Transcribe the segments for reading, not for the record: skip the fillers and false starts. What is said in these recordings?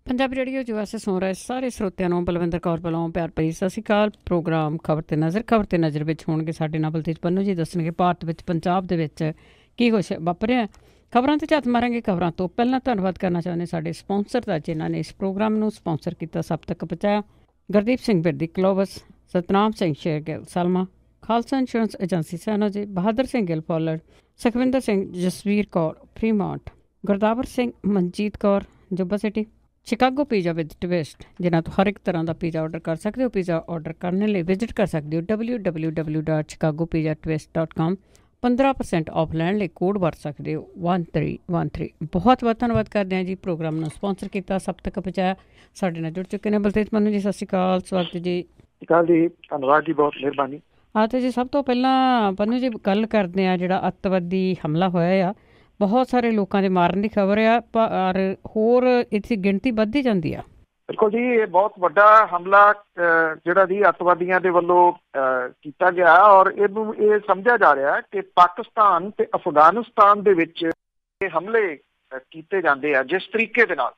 Punjabi radio ਜੋ ਵੈਸੇ ਸੁਣ ਰਹੇ ਸਾਰੇ ਸਰੋਤਿਆਂ ਨੂੰ ਬਲਵਿੰਦਰ ਕੌਰ ਵੱਲੋਂ ਪਿਆਰ ਭਰੀ ਸਤਿ ਸ਼੍ਰੀ ਅਕਾਲ। ਪ੍ਰੋਗਰਾਮ ਖਬਰ ਤੇ ਨਜ਼ਰ ਵਿੱਚ ਹੋਣਗੇ ਸਾਡੇ ਨਾਲ ਬਲਤੇਜ ਪੰਨੂ ਜੀ ਦੱਸਣਗੇ ਭਾਰਤ ਵਿੱਚ ਪੰਜਾਬ ਦੇ ਵਿੱਚ ਕੀ ਕੁਛ ਵਾਪਰਿਆ। ਖਬਰਾਂ ਤੇ ਝਾਤ ਮਾਰਾਂਗੇ। ਖਬਰਾਂ ਤੋਂ ਪਹਿਲਾਂ ਧੰਨਵਾਦ ਕਰਨਾ ਚਾਹੁੰਦੇ ਸਾਡੇ ਸਪਾਂਸਰ ਦਾ ਜਿਨ੍ਹਾਂ ਨੇ ਇਸ ਪ੍ਰੋਗਰਾਮ ਨੂੰ ਸਪਾਂਸਰ ਕੀਤਾ, ਸਭ ਤੱਕ ਪਹੁੰਚਾਇਆ। Gurdeep Singh Birdi Clovis, Satnam Singh Shergill Selma, Khalsa insurance agency ਸੈਨੋ ਜੀ, Bahadur Singh Gill Fowler, Sukhwinder Singh, Jasvir Kaur Fremont, Gurdawar Singh, Manjit Kaur Yuba City, Chicago pizza with twist ਜਿਨ੍ਹਾਂ ਤੋਂ ਹਰ ਇੱਕ ਤਰ੍ਹਾਂ ਦਾ ਪੀਜ਼ਾ ਆਰਡਰ ਕਰ ਸਕਦੇ ਹੋ। ਪੀਜ਼ਾ ਆਰਡਰ ਕਰਨ ਲਈ ਵਿਜ਼ਿਟ ਕਰ ਸਕਦੇ ਹੋ www.chicagopizza.twist.com। 15% ਆਫ ਲੈਣ ਲਈ ਕੋਡ ਵਰਤ ਸਕਦੇ ਹੋ 1313। ਬਹੁਤ ਬਹੁਤ ਧੰਨਵਾਦ ਕਰਦੇ ਹਾਂ ਜੀ। ਪ੍ਰੋਗਰਾਮ ਨੂੰ ਸਪਾਂਸਰ ਕੀਤਾ, ਸਭ ਤੱਕ ਪਹੁੰਚਾਇਆ। ਸਾਡੇ ਨਾਲ ਜੁੜ ਚੁੱਕੇ ਨੇ ਬਲਤੇਜ ਪੰਨੂ ਜੀ। ਸਤਿ ਸ਼੍ਰੀ ਅਕਾਲ, ਸਵਾਗਤ ਜੀ। ਸਤਿ ਸ਼੍ਰੀ ਅਕਾਲ ਜੀ, ਧੰਨਵਾਦ ਜੀ, ਬਹੁਤ ਮਿਹਰਬਾਨੀ। ਹਾਂ ਤੇ ਜੀ, ਸਭ ਤੋਂ ਪਹਿਲਾਂ ਪੰਨੂ ਜੀ ਗੱਲ ਕਰਦੇ ਹਾਂ ਜਿਹੜਾ ਅੱਤਵਾਦੀ ਹਮਲਾ ਹੋਇਆ ਆ, ਬਹੁਤ ਸਾਰੇ ਲੋਕਾਂ ਦੇ ਮਾਰਨ ਦੀ ਖਬਰ ਆ, ਪਰ ਹੋਰ ਇਹਦੀ ਗਿਣਤੀ ਵੱਧਦੀ ਜਾਂਦੀ ਆ। ਬਿਲਕੁਲ ਜੀ, ਇਹ ਬਹੁਤ ਵੱਡਾ ਹਮਲਾ ਜਿਹੜਾ ਜੀ ਅੱਤਵਾਦੀਆਂ ਦੇ ਵੱਲੋਂ ਕੀਤਾ ਗਿਆ ਔਰ ਇਹਨੂੰ ਇਹ ਸਮਝਿਆ ਜਾ ਰਿਹਾ ਕਿ ਪਾਕਿਸਤਾਨ ਤੇ ਅਫਗਾਨਿਸਤਾਨ ਦੇ ਵਿੱਚ ਇਹ ਹਮਲੇ ਕੀਤੇ ਜਾਂਦੇ ਆ। ਜਿਸ ਤਰੀਕੇ ਦੇ ਨਾਲ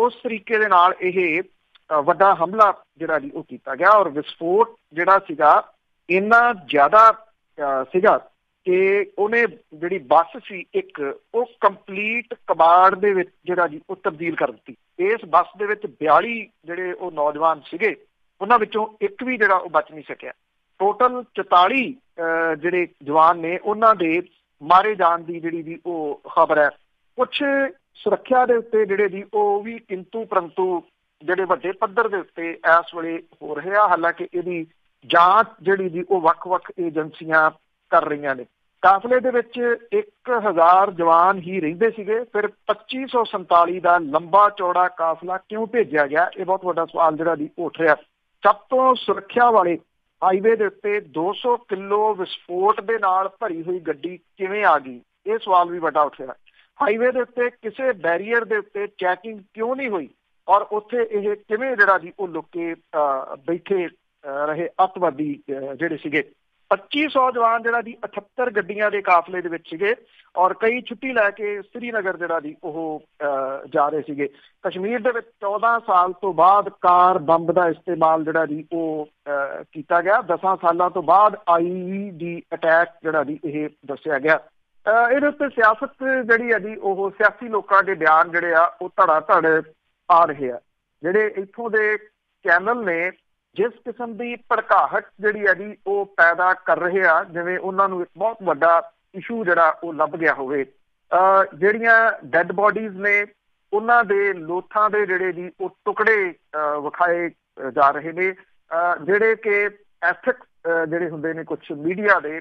ਉਸ ਤਰੀਕੇ ਦੇ ਨਾਲ ਇਹ ਵੱਡਾ ਹਮਲਾ ਜਿਹੜਾ ਜੀ ਉਹ ਕੀਤਾ ਗਿਆ ਔਰ ਵਿਸਫੋਟ ਜਿਹੜਾ ਸੀਗਾ ਇੰਨਾ ਜ਼ਿਆਦਾ ਸੀਗਾ ਕਿ ਉਹਨੇ ਜਿਹੜੀ ਬੱਸ ਸੀ ਇੱਕ, ਉਹ ਕੰਪਲੀਟ ਕਬਾੜ ਦੇ ਵਿੱਚ ਜਿਹੜਾ ਜੀ ਉਹ ਤਬਦੀਲ ਕਰ ਦਿੱਤੀ। ਇਸ ਬੱਸ ਦੇ ਵਿੱਚ 42 ਜਿਹੜੇ ਉਹ ਨੌਜਵਾਨ ਸੀਗੇ, ਉਹਨਾਂ ਵਿੱਚੋਂ ਇੱਕ ਵੀ ਜਿਹੜਾ ਉਹ ਬਚ ਨਹੀਂ ਸਕਿਆ। ਟੋਟਲ 44 ਜਿਹੜੇ ਜਵਾਨ ਨੇ ਉਹਨਾਂ ਦੇ ਮਾਰੇ ਜਾਣ ਦੀ ਜਿਹੜੀ ਵੀ ਉਹ ਖਬਰ ਹੈ। ਕੁਛ ਸੁਰੱਖਿਆ ਦੇ ਉੱਤੇ ਜਿਹੜੇ ਜੀ ਉਹ ਵੀ ਕਿੰਤੂ ਪਰੰਤੂ ਜਿਹੜੇ ਵੱਡੇ ਪੱਧਰ ਦੇ ਉੱਤੇ ਇਸ ਵੇਲੇ ਹੋ ਰਹੇ ਆ। ਹਾਲਾਂਕਿ ਇਹਦੀ ਜਾਂਚ ਜਿਹੜੀ ਜੀ ਉਹ ਵੱਖ-ਵੱਖ ਏਜੰਸੀਆਂ ਕਰ ਰਹੀਆਂ ਨੇ। ਕਾਫਲੇ ਦੇ ਵਿੱਚ 1000 ਜਵਾਨ ਹੀ ਰਹਿੰਦੇ ਸੀਗੇ, ਫਿਰ 2547 ਦਾ ਲੰਬਾ ਚੌੜਾ ਕਾਫਲਾ ਕਿਉਂ ਭੇਜਿਆ ਗਿਆ, ਇਹ ਬਹੁਤ ਵੱਡਾ ਸਵਾਲ ਜਿਹੜਾ ਜੀ ਉੱਠ ਰਿਹਾ। ਸਭ ਤੋਂ ਸੁਰੱਖਿਆ ਵਾਲੇ ਹਾਈਵੇ ਦੇ ਉੱਤੇ 200 ਕਿਲੋ ਵਿਸਫੋਟ ਦੇ ਨਾਲ ਭਰੀ ਹੋਈ ਗੱਡੀ ਕਿਵੇਂ ਆ ਗਈ, ਇਹ ਸਵਾਲ ਵੀ ਵੱਡਾ ਉੱਠ ਰਿਹਾ। ਹਾਈਵੇ ਦੇ ਉੱਤੇ ਕਿਸੇ ਬੈਰੀਅਰ ਦੇ ਉੱਤੇ ਚੈਕਿੰਗ ਕਿਉਂ ਨਹੀਂ ਹੋਈ ਔਰ ਉੱਥੇ ਇਹ ਕਿਵੇਂ ਜਿਹੜਾ ਜੀ ਉਹ ਲੁੱਕ ਕੇ ਬੈਠੇ ਰਹੇ ਅੱਤਵਾਦੀ ਜਿਹੜੇ ਸੀਗੇ। 2500 ਜਵਾਨ ਜਿਹੜਾ ਜੀ 78 ਗੱਡੀਆਂ ਦੇ ਕਾਫਲੇ ਦੇ ਵਿੱਚ ਸੀਗੇ ਔਰ ਕਈ ਛੁੱਟੀ ਲੈ ਕੇ ਸ੍ਰੀਨਗਰ ਜਿਹੜਾ ਜੀ ਉਹ ਜਾ ਰਹੇ ਸੀਗੇ। ਕਸ਼ਮੀਰ ਦੇ ਵਿੱਚ 14 ਸਾਲ ਤੋਂ ਬਾਅਦ ਕਾਰ ਬੰਬ ਦਾ ਇਸਤੇਮਾਲ ਜਿਹੜਾ ਜੀ ਉਹ ਕੀਤਾ ਗਿਆ। 10 ਸਾਲਾਂ ਤੋਂ ਬਾਅਦ IED ਅਟੈਕ ਜਿਹੜਾ ਜੀ ਇਹ ਦੱਸਿਆ ਗਿਆ। ਇਹਦੇ ਉੱਤੇ ਸਿਆਸਤ ਜਿਹੜੀ ਹੈ ਜੀ ਉਹ ਸਿਆਸੀ ਲੋਕਾਂ ਦੇ ਬਿਆਨ ਜਿਹੜੇ ਆ ਉਹ ਧੜਾ ਧੜ ਆ ਰਹੇ ਆ। ਜਿਹੜੇ ਇੱਥੋਂ ਦੇ ਚੈਨਲ ਨੇ ਜਿਸ ਕਿਸਮ ਦੀ ਭੜਕਾਹਟ ਜਿਹੜੀ ਹੈ ਜੀ ਉਹ ਪੈਦਾ ਕਰ ਰਹੇ ਆ, ਜਿਵੇਂ ਉਹਨਾਂ ਨੂੰ ਇੱਕ ਬਹੁਤ ਵੱਡਾ ਇਸ਼ੂ ਜਿਹੜਾ ਉਹ ਲੱਭ ਗਿਆ ਹੋਵੇ। ਜਿਹੜੀਆਂ ਡੈਡ ਬੋਡੀਜ਼ ਨੇ ਉਹਨਾਂ ਦੇ ਲੋਥਾਂ ਦੇ ਜਿਹੜੇ ਜੀ ਉਹ ਟੁਕੜੇ ਵਿਖਾਏ ਜਾ ਰਹੇ ਨੇ, ਜਿਹੜੇ ਕਿ ਐਥਿਕਸ ਜਿਹੜੇ ਹੁੰਦੇ ਨੇ ਕੁਛ ਮੀਡੀਆ ਦੇ,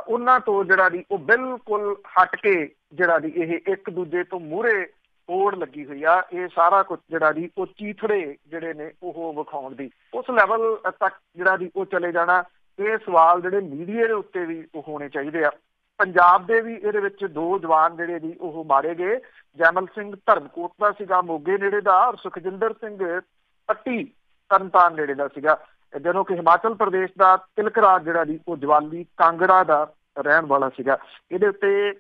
ਉਹਨਾਂ ਤੋਂ ਜਿਹੜਾ ਜੀ ਉਹ ਬਿਲਕੁਲ ਹਟ ਕੇ ਜਿਹੜਾ ਜੀ ਇਹ ਇੱਕ ਦੂਜੇ ਤੋਂ ਮੂਹਰੇ ਹੋੜ ਲੱਗੀ ਹੋਈ ਆ। ਇਹ ਸਾਰਾ ਕੁਛ ਜਿਹੜਾ ਜੀ ਉਹ ਚੀਥੜੇ ਜਿਹੜੇ ਨੇ ਉਹ ਵਿਖਾਉਣ ਦੀ ਉਸ ਲੈਵਲ ਤੱਕ ਜਿਹੜਾ ਜੀ ਉਹ ਚਲੇ ਜਾਣਾ। ਇਹ ਸਵਾਲ ਜਿਹੜੇ ਮੀਡੀਆ ਦੇ ਉੱਤੇ ਵੀ ਉਹ ਹੋਣੇ ਚਾਹੀਦੇ ਆ। ਪੰਜਾਬ ਦੇ ਵੀ ਇਹਦੇ ਵਿੱਚ 2 ਜਵਾਨ ਜਿਹੜੇ ਜੀ ਉਹ ਮਾਰੇ ਗਏ। ਜੈਮਲ ਸਿੰਘ ਧਰਮਕੋਟ ਦਾ ਸੀਗਾ ਮੋਗੇ ਨੇੜੇ ਦਾ ਔਰ ਸੁਖਜਿੰਦਰ ਸਿੰਘ ਪੱਟੀ ਤਰਨਤਾਰਨ ਨੇੜੇ ਦਾ ਸੀਗਾ, ਜਦੋਂ ਕਿ ਹਿਮਾਚਲ ਪ੍ਰਦੇਸ਼ ਦਾ ਤਿਲਕਰਾਜ ਜਿਹੜਾ ਜੀ ਉਹ ਜਵਾਲੀ ਕਾਂਗੜਾ ਦਾ ਰਹਿਣ ਵਾਲਾ ਸੀਗਾ। ਇਹਦੇ ਉੱਤੇ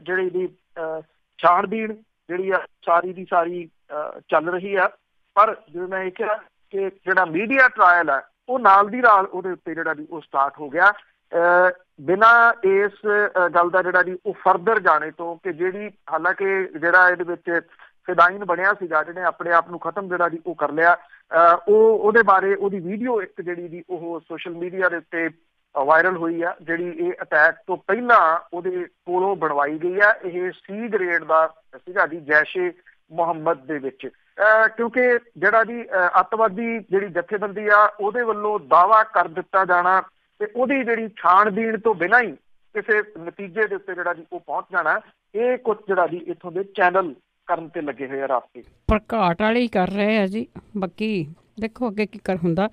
ਜਿਹੜੀ ਦੀ ਛਾਣਬੀਣ ਜਿਹੜੀ ਆ ਸਾਰੀ ਦੀ ਸਾਰੀ ਚੱਲ ਰਹੀ ਆ, ਪਰ ਜਿਵੇਂ ਮੈਂ ਇਹ ਕਿਹਾ ਕਿ ਜਿਹੜਾ ਮੀਡੀਆ ਟਰਾਇਲ ਹੈ ਉਹ ਨਾਲ ਦੀ ਨਾਲ ਉਹਦੇ ਉੱਤੇ ਜਿਹੜਾ ਜੀ ਉਹ ਸਟਾਰਟ ਹੋ ਗਿਆ ਬਿਨਾਂ ਇਸ ਗੱਲ ਦਾ ਜਿਹੜਾ ਜੀ ਉਹ ਫਰਦਰ ਜਾਣੇ ਤੋਂ ਕਿ ਜਿਹੜੀ ਹਾਲਾਂਕਿ ਜਿਹੜਾ ਇਹਦੇ ਵਿੱਚ ਫਿਦਾਈਨ ਬਣਿਆ ਸੀਗਾ, ਜਿਹਨੇ ਆਪਣੇ ਆਪ ਨੂੰ ਖਤਮ ਜਿਹੜਾ ਜੀ ਉਹ ਕਰ ਲਿਆ, ਉਹਦੇ ਬਾਰੇ ਉਹਦੀ ਵੀਡੀਓ ਇੱਕ ਜਿਹੜੀ ਜੀ ਉਹ ਸੋਸ਼ਲ ਮੀਡੀਆ ਦੇ ਉੱਤੇ ਵਾਇਰਲ ਹੋਈ ਆ, ਜਿਹੜੀ ਇਹ ਅਟੈਕ ਤੋਂ ਪਹਿਲਾਂ ਉਹਦੇ ਕੋਲੋਂ ਬਣਵਾਈ ਗਈ ਆ। ਇਹ C ਗ੍ਰੇਡ ਦਾ ਸੀਗਾ ਜੀ ਜੈਸ਼ੇ ਮੁਹੰਮਦ ਦੇ ਵਿੱਚ, ਕਿਉਂਕਿ ਜਿਹੜਾ ਜੀ ਅੱਤਵਾਦੀ ਜਿਹੜੀ ਜਥੇਬੰਦੀ ਆ ਉਹਦੇ ਵੱਲੋਂ ਦਾਅਵਾ ਕਰ ਦਿੱਤਾ ਜਾਣਾ ਤੇ ਉਹਦੀ ਜਿਹੜੀ ਛਾਣਬੀਣ ਤੋਂ ਬਿਨਾਂ ਹੀ ਕਿਸੇ ਨਤੀਜੇ ਦੇ ਉੱਤੇ ਜਿਹੜਾ ਜੀ ਉਹ ਪਹੁੰਚ ਜਾਣਾ, ਇਹ ਕੁਛ ਜਿਹੜਾ ਜੀ ਇੱਥੋਂ ਦੇ ਚੈਨਲ ਕਰਨ ਤੇ ਲੱਗੇ ਹੋਏ ਆ ਰਾਸਤੇ ਭੜਕਾਟ ਵਾਲੇ ਹੀ ਕਰ ਰਹੇ ਆ ਜੀ। ਬਾਕੀ ਦੇਖੋ ਅੱਗੇ ਕੀ ਕਰ ਹੁੰਦਾ।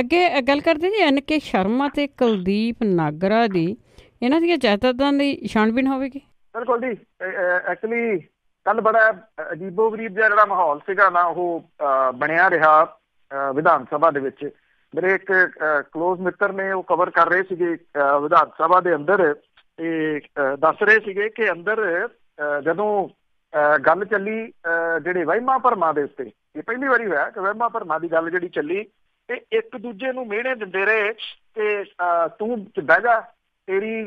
ਅੱਗੇ ਗੱਲ ਕਰਦੇ ਜੀ NK ਸ਼ਰਮਾ ਤੇ ਕੁਲਦੀਪ ਨਾਗਰਾ ਦੀ, ਇਹਨਾਂ ਦੀਆਂ ਜਾਇਦਾਦਾਂ ਦੀ ਛਾਣਬੀਣ ਹੋਵੇਗੀ। ਬਿਲਕੁਲ ਜੀ, ਐਕਚੁਅਲੀ ਕੱਲ ਬੜਾ ਅਜੀਬੋ ਗਰੀਬ ਜਿਹਾ ਜਿਹੜਾ ਮਾਹੌਲ ਸੀਗਾ ਨਾ ਉਹ ਬਣਿਆ ਰਿਹਾ ਵਿਧਾਨ ਸਭਾ ਦੇ ਵਿੱਚ। ਮੇਰੇ ਇੱਕ ਕਲੋਜ਼ ਮਿੱਤਰ ਨੇ ਉਹ ਕਵਰ ਕਰ ਰਹੇ ਸੀਗੇ ਵਿਧਾਨ ਸਭਾ ਦੇ ਅੰਦਰ, ਤੇ ਦੱਸ ਰਹੇ ਸੀਗੇ ਕਿ ਅੰਦਰ ਜਦੋਂ ਗੱਲ ਚੱਲੀ ਜਿਹੜੇ ਵਹਿਮਾਂ ਭਰਮਾਂ ਦੇ ਉੱਤੇ ਇਹ ਪਹਿਲੀ ਵਾਰੀ ਹੋਇਆ ਕਿ ਵਹਿਮਾਂ ਭਰਮਾਂ ਦੀ ਗੱਲ ਜਿਹੜੀ ਚੱਲੀ ਤੇ ਇੱਕ ਦੂਜੇ ਨੂੰ ਮਿਹਣੇ ਦਿੰਦੇ ਰਹੇ ਕਿ ਤੂੰ ਬਹਿ ਜਾ, ਤੇਰੀ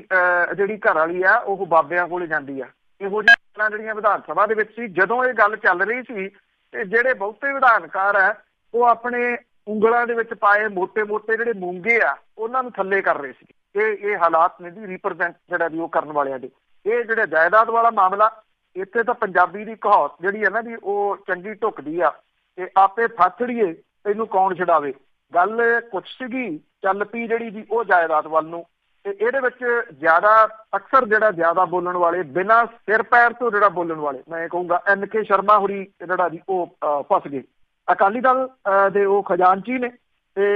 ਜਿਹੜੀ ਘਰ ਵਾਲੀ ਆ ਉਹ ਬਾਬਿਆਂ ਕੋਲ ਜਾਂਦੀ ਆ। ਇਹੋ ਜਿਹੀਆਂ ਗੱਲਾਂ ਜਿਹੜੀਆਂ ਵਿਧਾਨ ਸਭਾ ਦੇ ਵਿੱਚ ਸੀ। ਜਦੋਂ ਇਹ ਗੱਲ ਚੱਲ ਰਹੀ ਸੀ ਤੇ ਜਿਹੜੇ ਬਹੁਤੇ ਵਿਧਾਨਕਾਰ ਆ ਉਹ ਆਪਣੇ ਉਂਗਲਾਂ ਦੇ ਵਿੱਚ ਪਾਏ ਮੋਟੇ ਮੋਟੇ ਜਿਹੜੇ ਮੂੰਗੇ ਆ ਉਹਨਾਂ ਨੂੰ ਥੱਲੇ ਕਰ ਰਹੇ ਸੀ। ਇਹ ਹਾਲਾਤ ਨੇ ਜੀ ਰੀਪ੍ਰਜੈਂਟ ਜਿਹੜਾ ਵੀ ਉਹ ਕਰਨ ਵਾਲਿਆਂ ਦੇ। ਇਹ ਜਿਹੜਾ ਜਾਇਦਾਦ ਵਾਲਾ ਮਾਮਲਾ, ਇੱਥੇ ਤਾਂ ਪੰਜਾਬੀ ਦੀ ਕਹਾਵਤ ਜਿਹੜੀ ਹੈ ਨਾ ਜੀ ਉਹ ਚੰਗੀ ਢੁੱਕਦੀ ਆ ਤੇ ਆਪੇ ਫਾਥੜੀਏ ਇਹਨੂੰ ਕੌਣ ਛਡਾਵੇ। ਗੱਲ ਕੁਛ ਸੀਗੀ ਚੱਲ ਪਈ ਜਿਹੜੀ ਜੀ ਉਹ ਜਾਇਦਾਦ ਵੱਲ ਨੂੰ, ਤੇ ਇਹਦੇ ਵਿੱਚ ਜ਼ਿਆਦਾ ਅਕਸਰ ਜਿਹੜਾ ਜ਼ਿਆਦਾ ਬੋਲਣ ਵਾਲੇ, ਬਿਨਾਂ ਸਿਰ ਪੈਰ ਤੋਂ ਜਿਹੜਾ ਬੋਲਣ ਵਾਲੇ, ਮੈਂ ਕਹੂੰਗਾ NK ਸ਼ਰਮਾ ਹੋਰੀ ਜਿਹੜਾ ਜੀ ਉਹ ਫਸ ਗਏ। ਅਕਾਲੀ ਦਲ ਦੇ ਉਹ ਖਜ਼ਾਨਚੀ ਨੇ ਤੇ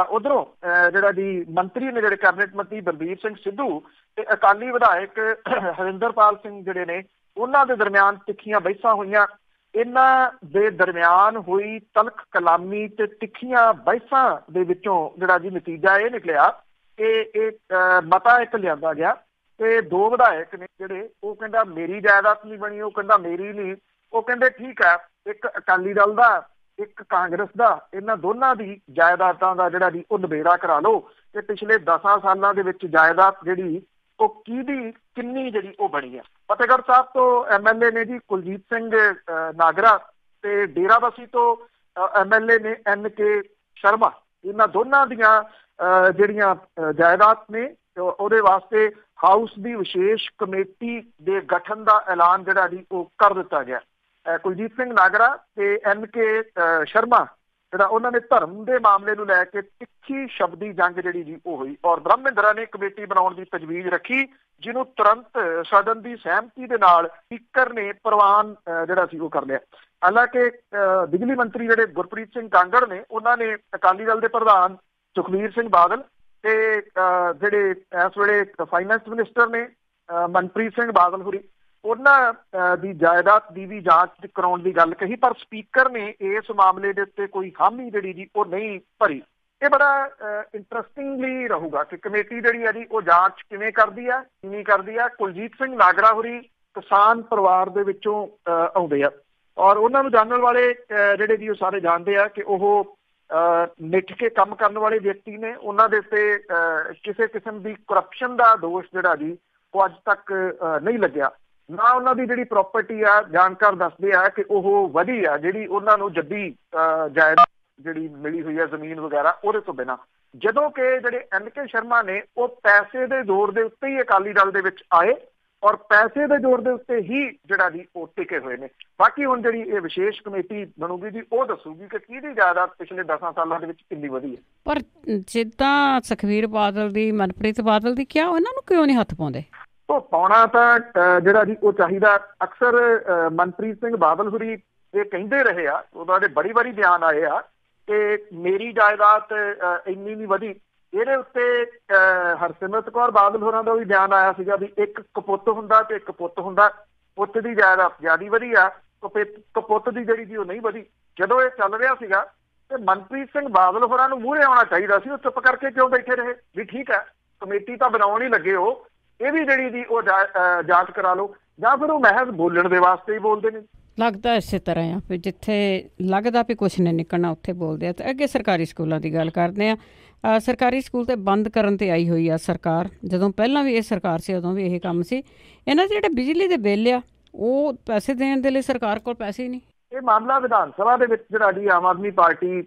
ਉਧਰੋਂ ਜਿਹੜਾ ਜੀ ਮੰਤਰੀ ਨੇ, ਜਿਹੜੇ ਕੈਬਨਿਟ ਮੰਤਰੀ ਬਲਬੀਰ ਸਿੰਘ ਸਿੱਧੂ ਤੇ ਅਕਾਲੀ ਵਿਧਾਇਕ ਹਰਿੰਦਰਪਾਲ ਸਿੰਘ ਜਿਹੜੇ ਨੇ, ਉਹਨਾਂ ਦੇ ਦਰਮਿਆਨ ਤਿੱਖੀਆਂ ਬਹਿਸਾਂ ਹੋਈਆਂ। ਇਹਨਾਂ ਦੇ ਦਰਮਿਆਨ ਹੋਈ ਤਲਖ ਕਲਾਮੀ ਤੇ ਤਿੱਖੀਆਂ ਬਹਿਸਾਂ ਦੇ ਵਿੱਚੋਂ ਜਿਹੜਾ ਜੀ ਨਤੀਜਾ ਇਹ ਨਿਕਲਿਆ ਕਿ ਇਹ ਮਤਾ ਇੱਕ ਲਿਆਂਦਾ ਗਿਆ ਤੇ ਦੋ ਵਿਧਾਇਕ ਨੇ ਜਿਹੜੇ, ਉਹ ਕਹਿੰਦਾ ਮੇਰੀ ਜਾਇਦਾਦ ਨਹੀਂ ਬਣੀ, ਉਹ ਕਹਿੰਦਾ ਮੇਰੀ ਨਹੀਂ। ਉਹ ਕਹਿੰਦੇ ਠੀਕ ਹੈ, ਇੱਕ ਅਕਾਲੀ ਦਲ ਦਾ ਇੱਕ ਕਾਂਗਰਸ ਦਾ, ਇਹਨਾਂ ਦੋਨਾਂ ਦੀ ਜਾਇਦਾਦਾਂ ਦਾ ਜਿਹੜਾ ਜੀ ਉਹ ਨਿਬੇੜਾ ਕਰਾ ਲਓ ਤੇ ਪਿਛਲੇ 10 ਸਾਲਾਂ ਦੇ ਵਿੱਚ ਜਾਇਦਾਦ ਜਿਹੜੀ ਉਹ ਕਿਹਦੀ ਕਿੰਨੀ ਜਿਹੜੀ ਉਹ ਬਣੀ ਹੈ। ਫਤਿਹਗੜ੍ਹ ਸਾਹਿਬ ਤੋਂ MLA ਨੇ ਜੀ ਕੁਲਜੀਤ ਸਿੰਘ ਨਾਗਰਾ ਤੇ ਡੇਰਾਬੱਸੀ ਤੋਂ MLA ਨੇ NK ਸ਼ਰਮਾ। ਇਹਨਾਂ ਦੋਨਾਂ ਦੀਆਂ ਜਿਹੜੀਆਂ ਜਾਇਦਾਦ ਨੇ ਉਹਦੇ ਵਾਸਤੇ ਹਾਊਸ ਦੀ ਵਿਸ਼ੇਸ਼ ਕਮੇਟੀ ਦੇ ਗਠਨ ਦਾ ਐਲਾਨ ਜਿਹੜਾ ਜੀ ਉਹ ਕਰ ਦਿੱਤਾ ਗਿਆ। ਕੁਲਜੀਤ ਸਿੰਘ ਨਾਗਰਾ ਤੇ NK ਸ਼ਰਮਾ ਜਿਹੜਾ ਉਹਨਾਂ ਨੇ ਧਰਮ ਦੇ ਮਾਮਲੇ ਨੂੰ ਲੈ ਕੇ ਤਿੱਖੀ ਸ਼ਬਦੀ ਜੰਗ ਜਿਹੜੀ ਜੀ ਉਹ ਹੋਈ ਔਰ ਬ੍ਰਹਮਿੰਦਰਾ ਨੇ ਕਮੇਟੀ ਬਣਾਉਣ ਦੀ ਤਜਵੀਜ਼ ਰੱਖੀ, ਜਿਹਨੂੰ ਤੁਰੰਤ ਸਦਨ ਦੀ ਸਹਿਮਤੀ ਦੇ ਨਾਲ ਸਪੀਕਰ ਨੇ ਪ੍ਰਵਾਨ ਜਿਹੜਾ ਸੀ ਉਹ ਕਰ ਲਿਆ। ਹਾਲਾਂਕਿ ਬਿਜਲੀ ਮੰਤਰੀ ਜਿਹੜੇ ਗੁਰਪ੍ਰੀਤ ਸਿੰਘ ਕਾਂਗੜ ਨੇ, ਉਹਨਾਂ ਨੇ ਅਕਾਲੀ ਦਲ ਦੇ ਪ੍ਰਧਾਨ ਸੁਖਬੀਰ ਸਿੰਘ ਬਾਦਲ ਤੇ ਜਿਹੜੇ ਇਸ ਵੇਲੇ ਫਾਈਨੈਂਸ ਮਿਨਿਸਟਰ ਨੇ ਮਨਪ੍ਰੀਤ ਸਿੰਘ ਬਾਦਲ ਹੋਰੀ, ਉਹਨਾਂ ਦੀ ਜਾਇਦਾਦ ਦੀ ਵੀ ਜਾਂਚ ਕਰਾਉਣ ਦੀ ਗੱਲ ਕਹੀ, ਪਰ ਸਪੀਕਰ ਨੇ ਇਸ ਮਾਮਲੇ ਦੇ ਉੱਤੇ ਕੋਈ ਹਾਮੀ ਜਿਹੜੀ ਜੀ ਉਹ ਨਹੀਂ ਭਰੀ। ਇਹ ਬੜਾ ਇੰਟਰਸਟਿੰਗਲੀ ਰਹੂਗਾ ਕਿ ਕਮੇਟੀ ਜਿਹੜੀ ਹੈ ਜੀ ਉਹ ਜਾਂਚ ਕਿਵੇਂ ਕਰਦੀ ਆ, ਕਿਵੇਂ ਕਰਦੀ ਆ। ਕੁਲਜੀਤ ਸਿੰਘ ਨਾਗਰਾ ਹੋਰੀ ਕਿਸਾਨ ਪਰਿਵਾਰ ਦੇ ਵਿੱਚੋਂ ਆਉਂਦੇ ਆ ਔਰ ਉਹਨਾਂ ਨੂੰ ਜਾਣਨ ਵਾਲੇ ਜਿਹੜੇ ਜੀ ਉਹ ਸਾਰੇ ਜਾਣਦੇ ਆ ਕਿ ਉਹ ਨਿੱਠ ਕੇ ਕੰਮ ਕਰਨ ਵਾਲੇ ਵਿਅਕਤੀ ਨੇ। ਉਹਨਾਂ ਦੇ ਉੱਤੇ ਕਿਸੇ ਕਿਸਮ ਦੀ ਕਰਪਸ਼ਨ ਦਾ ਦੋਸ਼ ਜਿਹੜਾ ਜੀ ਉਹ ਅੱਜ ਤੱਕ ਨਹੀਂ ਲੱਗਿਆ। ਨਾ ਉਹਨਾਂ ਦੀ ਜਿਹੜੀ ਪ੍ਰਾਪਰਟੀ ਆ, ਜਾਣਕਾਰ ਦੱਸਦੇ ਆ ਕਿ ਉਹ ਵਧੀ ਆ ਜਿਹੜੀ ਉਹਨਾਂ ਨੂੰ ਜੱਦੀ ਜਾਇਦਾਦ ਜਿਹੜੀ ਮਿਲੀ ਹੋਈ ਹੈ ਜ਼ਮੀਨ ਵਗੈਰਾ ਉਹਦੇ ਤੋਂ ਬਿਨਾਂ। ਜਦੋਂ ਕਿ ਜਿਹੜੇ NK ਸ਼ਰਮਾ ਨੇ ਉਹ ਪੈਸੇ ਦੇ ਜ਼ੋਰ ਦੇ ਉੱਤੇ ਹੀ ਅਕਾਲੀ ਦਲ ਦੇ ਵਿੱਚ ਆਏ ਔਰ ਪੈਸੇ ਦੇ ਜ਼ੋਰ ਦੇ ਉੱਤੇ ਹੀ ਜਿਹੜਾ ਜੀ ਉਹ ਟਿਕੇ ਹੋਏ ਨੇ। ਬਾਕੀ ਹੁਣ ਜਿਹੜੀ ਇਹ ਵਿਸ਼ੇਸ਼ ਕਮੇਟੀ ਬਣੂਗੀ ਜੀ ਉਹ ਦੱਸੂਗੀ ਕਿ ਕਿਹਦੀ ਜਾਇਦਾਦ ਪਿਛਲੇ 10 ਸਾਲਾਂ ਦੇ ਵਿੱਚ ਕਿੰਨੀ ਵਧੀ ਹੈ। ਪਰ ਜਿੱਦਾਂ ਸੁਖਬੀਰ ਬਾਦਲ ਦੀ, ਮਨਪ੍ਰੀਤ ਬਾਦਲ ਦੀ, ਕਿਹਾ ਉਹਨਾਂ ਨੂੰ ਕਿਉਂ ਨਹੀਂ ਹੱਥ ਪਾਉਂਦੇ? ਉਹ ਪਾਉਣਾ ਤਾਂ ਜਿਹੜਾ ਜੀ ਉਹ ਚਾਹੀਦਾ। ਅਕਸਰ ਮਨਪ੍ਰੀਤ ਸਿੰਘ ਬਾਦਲ ਹੋਰੀ ਇਹ ਕਹਿੰਦੇ ਰਹੇ ਆ, ਉਹਨਾਂ ਦੇ ਬੜੀ ਵਾਰੀ ਬਿਆਨ ਆਏ ਆ ਕਿ ਮੇਰੀ ਜਾਇਦਾਦ ਇੰਨੀ ਨਹੀਂ ਵਧੀ। ਇਹਦੇ ਉੱਤੇ ਹਰਸਿਮਰਤ ਕੌਰ ਬਾਦਲ ਹੋਰਾਂ ਦਾ ਵੀ ਬਿਆਨ ਆਇਆ ਸੀਗਾ ਵੀ ਇੱਕ ਕਪੁੱਤ ਹੁੰਦਾ ਤੇ ਇੱਕ ਪੁੱਤ ਹੁੰਦਾ, ਪੁੱਤ ਦੀ ਜਾਇਦਾਦ ਜ਼ਿਆਦਾ ਵਧੀ ਆ, ਕਪੁੱਤ ਦੀ ਜਿਹੜੀ ਜੀ ਉਹ ਨਹੀਂ ਵਧੀ। ਜਦੋਂ ਇਹ ਚੱਲ ਰਿਹਾ ਸੀਗਾ ਤੇ ਮਨਪ੍ਰੀਤ ਸਿੰਘ ਬਾਦਲ ਹੋਰਾਂ ਨੂੰ ਮੂਹਰੇ ਆਉਣਾ ਚਾਹੀਦਾ ਸੀ। ਉਹ ਚੁੱਪ ਕਰਕੇ ਕਿਉਂ ਬੈਠੇ ਰਹੇ ਵੀ ਠੀਕ ਹੈ ਕਮੇਟੀ ਤਾਂ ਬਣਾਉਣ ਹੀ ਲੱਗੇ ਹੋ, ਇਹ ਵੀ ਜਿਹੜੀ ਜੀ ਉਹ ਜਾਂਚ ਕਰਾ ਲਓ, ਜਾਂ ਫਿਰ ਉਹ ਮਹਿਜ਼ ਬੋਲਣ ਦੇ ਵਾਸਤੇ ਹੀ ਬੋਲਦੇ ਨੇ। ਲੱਗਦਾ ਇਸੇ ਤਰ੍ਹਾਂ ਆ ਵੀ ਜਿੱਥੇ ਲੱਗਦਾ ਵੀ ਕੁਛ ਨਹੀਂ ਨਿਕਲਣਾ ਉੱਥੇ ਬੋਲਦੇ ਆ। ਤੇ ਅੱਗੇ ਸਰਕਾਰੀ ਸਕੂਲਾਂ ਦੀ ਗੱਲ ਕਰਦੇ ਆ। ਸਰਕਾਰੀ ਸਕੂਲ ਤੇ ਬੰਦ ਕਰਨ ਤੇ ਆਈ ਹੋਈ ਆ ਸਰਕਾਰ। ਜਦੋਂ ਪਹਿਲਾਂ ਵੀ ਇਹ ਸਰਕਾਰ ਸੀ ਉਦੋਂ ਵੀ ਇਹ ਕੰਮ ਸੀ। ਇਹਨਾਂ ਦੇ ਜਿਹੜੇ ਬਿਜਲੀ ਦੇ ਬਿੱਲ ਆ ਉਹ ਪੈਸੇ ਦੇਣ ਦੇ ਲਈ ਸਰਕਾਰ ਕੋਲ ਪੈਸੇ ਹੀ ਨਹੀਂ। ਇਹ ਮਾਮਲਾ ਵਿਧਾਨ ਸਭਾ ਦੇ ਵਿੱਚ ਜਿਹੜਾ ਜੀ ਆਮ ਆਦਮੀ ਪਾਰਟੀ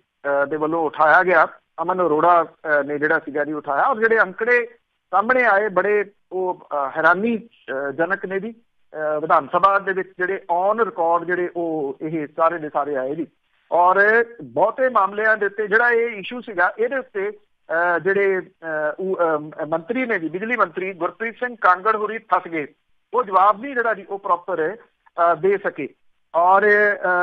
ਦੇ ਵੱਲੋਂ ਉਠਾਇਆ ਗਿਆ, ਅਮਨ ਅਰੋੜਾ ਨੇ ਜਿਹੜਾ ਸੀਗਾ ਜੀ ਉਠਾਇਆ ਔਰ ਜਿਹੜੇ ਅੰਕੜੇ ਸਾਹਮਣੇ ਆਏ ਬੜੇ ਉਹ ਹੈਰਾਨੀ ਜਨਕ ਨੇ ਜੀ। ਵਿਧਾਨ ਸਭਾ ਦੇ ਵਿੱਚ ਜਿਹੜੇ ਔਨ ਰਿਕਾਰਡ ਜਿਹੜੇ ਉਹ ਇਹ ਸਾਰੇ ਦੇ ਸਾਰੇ ਆਏ ਜੀ ਔਰ ਬਹੁਤੇ ਮਾਮਲਿਆਂ ਦੇ ਉੱਤੇ ਜਿਹੜਾ ਇਹ ਇਸ਼ੂ ਸੀਗਾ ਇਹਦੇ ਉੱਤੇ ਜਿਹੜੇ ਮੰਤਰੀ ਨੇ ਜੀ, ਬਿਜਲੀ ਮੰਤਰੀ ਗੁਰਪ੍ਰੀਤ ਸਿੰਘ ਕਾਂਗੜ ਹੋਰੀ ਫਸ ਗਏ। ਉਹ ਜਵਾਬ ਵੀ ਜਿਹੜਾ ਜੀ ਉਹ ਪ੍ਰੋਪਰ ਦੇ ਸਕੇ ਔਰ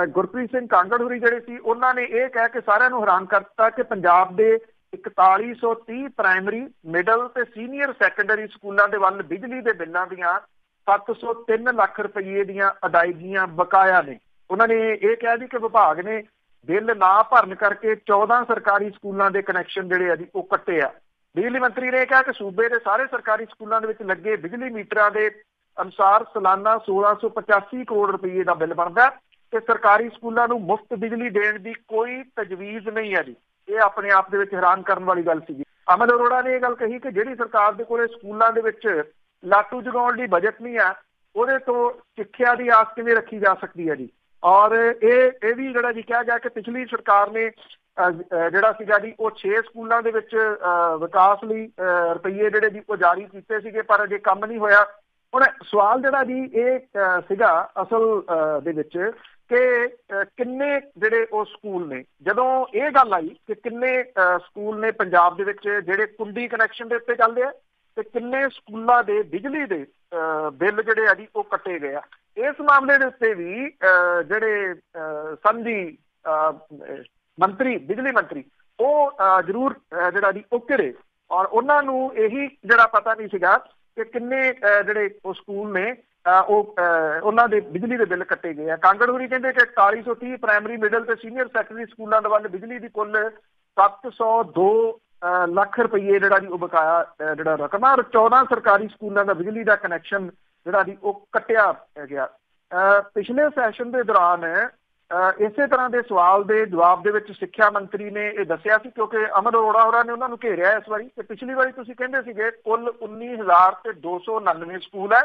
ਗੁਰਪ੍ਰੀਤ ਸਿੰਘ ਕਾਂਗੜ ਹੋਰੀ ਜਿਹੜੇ ਸੀ ਉਹਨਾਂ ਨੇ ਇਹ ਕਹਿ ਕੇ ਸਾਰਿਆਂ ਨੂੰ ਹੈਰਾਨ ਕਰ ਦਿੱਤਾ ਕਿ ਪੰਜਾਬ ਦੇ 4130 ਪ੍ਰਾਇਮਰੀ, ਮਿਡਲ ਤੇ ਸੀਨੀਅਰ ਸੈਕੰਡਰੀ ਸਕੂਲਾਂ ਦੇ ਵੱਲ ਬਿਜਲੀ ਦੇ ਬਿੱਲਾਂ ਦੀਆਂ 703 ਲੱਖ ਰੁਪਏ ਦੀਆਂ ਅਦਾਇਗੀਆਂ ਬਕਾਇਆ ਨੇ। ਉਹਨਾਂ ਨੇ ਇਹ ਕਿਹਾ ਜੀ ਕਿ ਵਿਭਾਗ ਨੇ ਬਿੱਲ ਨਾ ਭਰਨ ਕਰਕੇ 14 ਸਰਕਾਰੀ ਸਕੂਲਾਂ ਦੇ ਕਨੈਕਸ਼ਨ ਜਿਹੜੇ ਆ ਜੀ ਉਹ ਕੱਟੇ ਆ। ਬਿਜਲੀ ਮੰਤਰੀ ਨੇ ਕਿਹਾ ਕਿ ਸੂਬੇ ਦੇ ਸਾਰੇ ਸਰਕਾਰੀ ਸਕੂਲਾਂ ਦੇ ਵਿੱਚ ਲੱਗੇ ਬਿਜਲੀ ਮੀਟਰਾਂ ਦੇ ਅਨੁਸਾਰ ਸਾਲਾਨਾ 1685 ਕਰੋੜ ਰੁਪਏ ਦਾ ਬਿੱਲ ਬਣਦਾ ਕਿ ਸਰਕਾਰੀ ਸਕੂਲਾਂ ਨੂੰ ਮੁਫਤ ਬਿਜਲੀ ਦੇਣ ਦੀ ਕੋਈ ਤਜਵੀਜ਼ ਨਹੀਂ ਹੈ ਜੀ। ਇਹ ਆਪਣੇ ਆਪ ਦੇ ਵਿੱਚ ਹੈਰਾਨ ਕਰਨ ਵਾਲੀ ਗੱਲ ਸੀਗੀ। ਅਮਨ ਅਰੋੜਾ ਨੇ ਇਹ ਗੱਲ ਕਹੀ ਕਿ ਜਿਹੜੀ ਸਰਕਾਰ ਦੇ ਕੋਲੇ ਸਕੂਲਾਂ ਦੇ ਵਿੱਚ ਲਾਟੂ ਜਗਾਉਣ ਲਈ ਬਜਟ ਨਹੀਂ ਆ, ਉਹਦੇ ਤੋਂ ਸਿੱਖਿਆ ਦੀ ਆਸ ਕਿਵੇਂ ਰੱਖੀ ਜਾ ਸਕਦੀ ਹੈ ਜੀ। ਔਰ ਇਹ ਵੀ ਜਿਹੜਾ ਜੀ ਕਿਹਾ ਗਿਆ ਕਿ ਪਿਛਲੀ ਸਰਕਾਰ ਨੇ ਜਿਹੜਾ ਸੀਗਾ ਜੀ ਉਹ 6 ਸਕੂਲਾਂ ਦੇ ਵਿੱਚ ਵਿਕਾਸ ਲਈ ਰੁਪਈਏ ਜਿਹੜੇ ਜੀ ਉਹ ਜਾਰੀ ਕੀਤੇ ਸੀਗੇ, ਪਰ ਅਜੇ ਕੰਮ ਨਹੀਂ ਹੋਇਆ। ਹੁਣ ਸਵਾਲ ਜਿਹੜਾ ਜੀ ਇਹ ਸੀਗਾ ਅਸਲ ਦੇ ਵਿੱਚ ਕਿ ਕਿੰਨੇ ਜਿਹੜੇ ਉਹ ਸਕੂਲ ਨੇ, ਜਦੋਂ ਇਹ ਗੱਲ ਆਈ ਕਿ ਕਿੰਨੇ ਸਕੂਲ ਨੇ ਪੰਜਾਬ ਦੇ ਵਿੱਚ ਜਿਹੜੇ ਕੁੰਡੀ ਕਨੈਕਸ਼ਨ ਦੇ ਉੱਤੇ ਚੱਲਦੇ ਆ ਤੇ ਕਿੰਨੇ ਸਕੂਲਾਂ ਦੇ ਬਿਜਲੀ ਦੇ ਬਿੱਲ ਜਿਹੜੇ ਆ ਜੀ ਉਹ ਕੱਟੇ ਗਏ ਆ, ਇਸ ਮਾਮਲੇ ਦੇ ਉੱਤੇ ਵੀ ਜਿਹੜੇ ਸੰਧੀ ਮੰਤਰੀ ਬਿਜਲੀ ਮੰਤਰੀ ਉਹ ਜ਼ਰੂਰ ਜਿਹੜਾ ਜੀ ਉਹ ਘਿਰੇ ਔਰ ਉਹਨਾਂ ਨੂੰ ਇਹੀ ਜਿਹੜਾ ਪਤਾ ਨਹੀਂ ਸੀਗਾ ਕਿ ਕਿੰਨੇ ਜਿਹੜੇ ਉਹ ਸਕੂਲ ਨੇ ਉਹਨਾਂ ਦੇ ਬਿਜਲੀ ਦੇ ਬਿੱਲ ਕੱਟੇ ਗਏ ਆ। ਕਾਂਗੜ ਹੋਰੀ ਕਹਿੰਦੇ ਕਿ 4130 ਪ੍ਰਾਇਮਰੀ ਮਿਡਲ ਤੇ ਸੀਨੀਅਰ ਸੈਕੰਡਰੀ ਸਕੂਲਾਂ ਦੇ ਵੱਲ ਬਿਜਲੀ ਦੀ ਕੁੱਲ 702 ਲੱਖ ਰੁਪਈਏ ਜਿਹੜਾ ਜੀ ਉਹ ਬਕਾਇਆ ਜਿਹੜਾ ਰਕਮ ਆ, ਔਰ 14 ਸਰਕਾਰੀ ਸਕੂਲਾਂ ਦਾ ਬਿਜਲੀ ਦਾ ਕਨੈਕਸ਼ਨ ਜਿਹੜਾ ਜੀ ਉਹ ਕੱਟਿਆ ਗਿਆ। ਪਿਛਲੇ ਸੈਸ਼ਨ ਦੇ ਦੌਰਾਨ ਇਸੇ ਤਰ੍ਹਾਂ ਦੇ ਸਵਾਲ ਦੇ ਜਵਾਬ ਦੇ ਵਿੱਚ ਸਿੱਖਿਆ ਮੰਤਰੀ ਨੇ ਇਹ ਦੱਸਿਆ ਸੀ, ਕਿਉਂਕਿ ਅਮਨ ਅਰੋੜਾ ਹੋਰਾਂ ਨੇ ਉਹਨਾਂ ਨੂੰ ਘੇਰਿਆ ਇਸ ਵਾਰੀ ਕਿ ਪਿਛਲੀ ਵਾਰੀ ਤੁਸੀਂ ਕਹਿੰਦੇ ਸੀਗੇ ਕੁੱਲ 19,299 ਸਕੂਲ ਹੈ,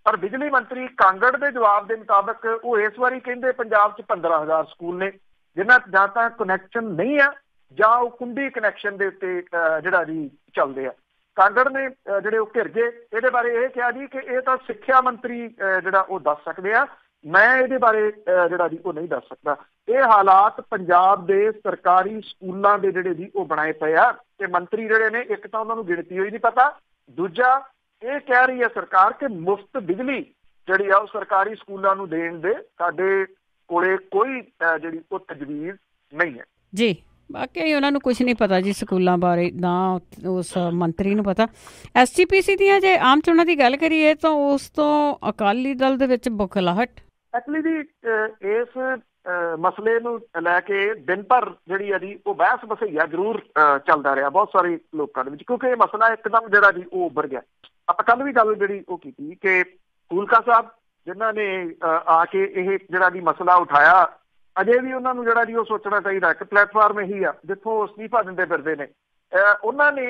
ਪਰ ਬਿਜਲੀ ਮੰਤਰੀ ਕਾਂਗੜ ਦੇ ਜਵਾਬ ਦੇ ਮੁਤਾਬਕ ਉਹ ਇਸ ਵਾਰੀ ਕਹਿੰਦੇ ਪੰਜਾਬ 'ਚ 15,000 ਸਕੂਲ ਨੇ ਜਿਨ੍ਹਾਂ ਜਾਂ ਤਾਂ ਕਨੈਕਸ਼ਨ ਨਹੀਂ ਆ ਜਾਂ ਉਹ ਕੁੰਡੀ ਕਨੈਕਸ਼ਨ ਦੇ ਉੱਤੇ ਜਿਹੜਾ ਜੀ ਚੱਲਦੇ ਆ। ਕਾਂਗੜ ਨੇ ਜਿਹੜੇ ਉਹ ਘਿਰ ਗਏ। ਇਹਦੇ ਬਾਰੇ ਇਹ ਕਿਹਾ ਜੀ ਕਿ ਇਹ ਤਾਂ ਸਿੱਖਿਆ ਮੰਤਰੀ ਜਿਹੜਾ ਉਹ ਦੱਸ ਸਕਦੇ ਆ, ਮੈਂ ਇਹਦੇ ਬਾਰੇ ਜਿਹੜਾ ਜੀ ਉਹ ਨਹੀਂ ਦੱਸ ਸਕਦਾ। ਇਹ ਹਾਲਾਤ ਪੰਜਾਬ ਦੇ ਸਰਕਾਰੀ ਸਕੂਲਾਂ ਦੇ ਜਿਹੜੇ ਜੀ ਉਹ ਬਣਾਏ ਪਏ ਆ ਤੇ ਮੰਤਰੀ ਜਿਹੜੇ ਨੇ ਇੱਕ ਤਾਂ ਉਹਨਾਂ ਨੂੰ ਗਿਣਤੀ ਹੋਈ ਨਹੀਂ ਪਤਾ, ਦੂਜਾ ਇਹ ਕਹਿ ਰਹੀ ਹੈ ਸਰਕਾਰ ਕਿ ਮੁਫਤ ਬਿਜਲੀ ਜਿਹੜੀ ਆ ਉਹ ਸਰਕਾਰੀ ਸਕੂਲਾਂ ਨੂੰ ਦੇਣ ਦੇ ਸਾਡੇ ਕੋਲੇ ਕੋਈ ਜਿਹੜੀ ਉਹ ਤਜਵੀਜ਼ ਨਹੀਂ ਹੈ ਜੀ। ਬਾਕੀ ਉਹਨਾਂ ਨੂੰ ਕੁਝ ਨਹੀਂ ਪਤਾ ਜੀ ਸਕੂਲਾਂ ਬਾਰੇ, ਨਾ ਉਸ ਮੰਤਰੀ ਨੂੰ ਪਤਾ। SGPC ਦੀਆਂ ਜੇ ਆਮ ਚੋਣਾਂ ਦੀ ਗੱਲ ਕਰੀਏ ਤਾਂ ਉਸ ਤੋਂ ਅਕਾਲੀ ਦਲ ਦੇ ਵਿੱਚ ਬੁਖਲਾਹਟ ਐਕਚੁਅਲੀ ਜੀ ਇਸ ਮਸਲੇ ਨੂੰ ਲੈ ਕੇ ਦਿਨ ਭਰ ਜਿਹੜੀ ਆ ਜੀ ਉਹ ਬਹਿਸ ਬਸਈਆ ਜ਼ਰੂਰ ਚੱਲਦਾ ਰਿਹਾ ਬਹੁਤ ਸਾਰੇ ਲੋਕਾਂ ਦੇ ਵਿੱਚ, ਕਿਉਂਕਿ ਇਹ ਮਸਲਾ ਇੱਕਦਮ ਜਿਹੜਾ ਜੀ ਉਹ ਉੱਭਰ ਗਿਆ। ਆਪਾਂ ਕੱਲ ਵੀ ਗੱਲ ਜਿਹੜੀ ਉਹ ਕੀਤੀ ਕਿ ਫੂਲਕਾ ਸਾਹਿਬ ਜਿਨ੍ਹਾਂ ਨੇ ਆ ਕੇ ਇਹ ਜਿਹੜਾ ਜੀ ਮਸਲਾ ਉਠਾਇਆ, ਅਜੇ ਵੀ ਉਹਨਾਂ ਨੂੰ ਜਿਹੜਾ ਜੀ ਉਹ ਸੋਚਣਾ ਚਾਹੀਦਾ ਕਿ ਪਲੇਟਫਾਰਮ ਇਹੀ ਆ ਜਿੱਥੋਂ ਅਸਤੀਫਾ ਦਿੰਦੇ ਫਿਰਦੇ ਨੇ। ਉਹਨਾਂ ਨੇ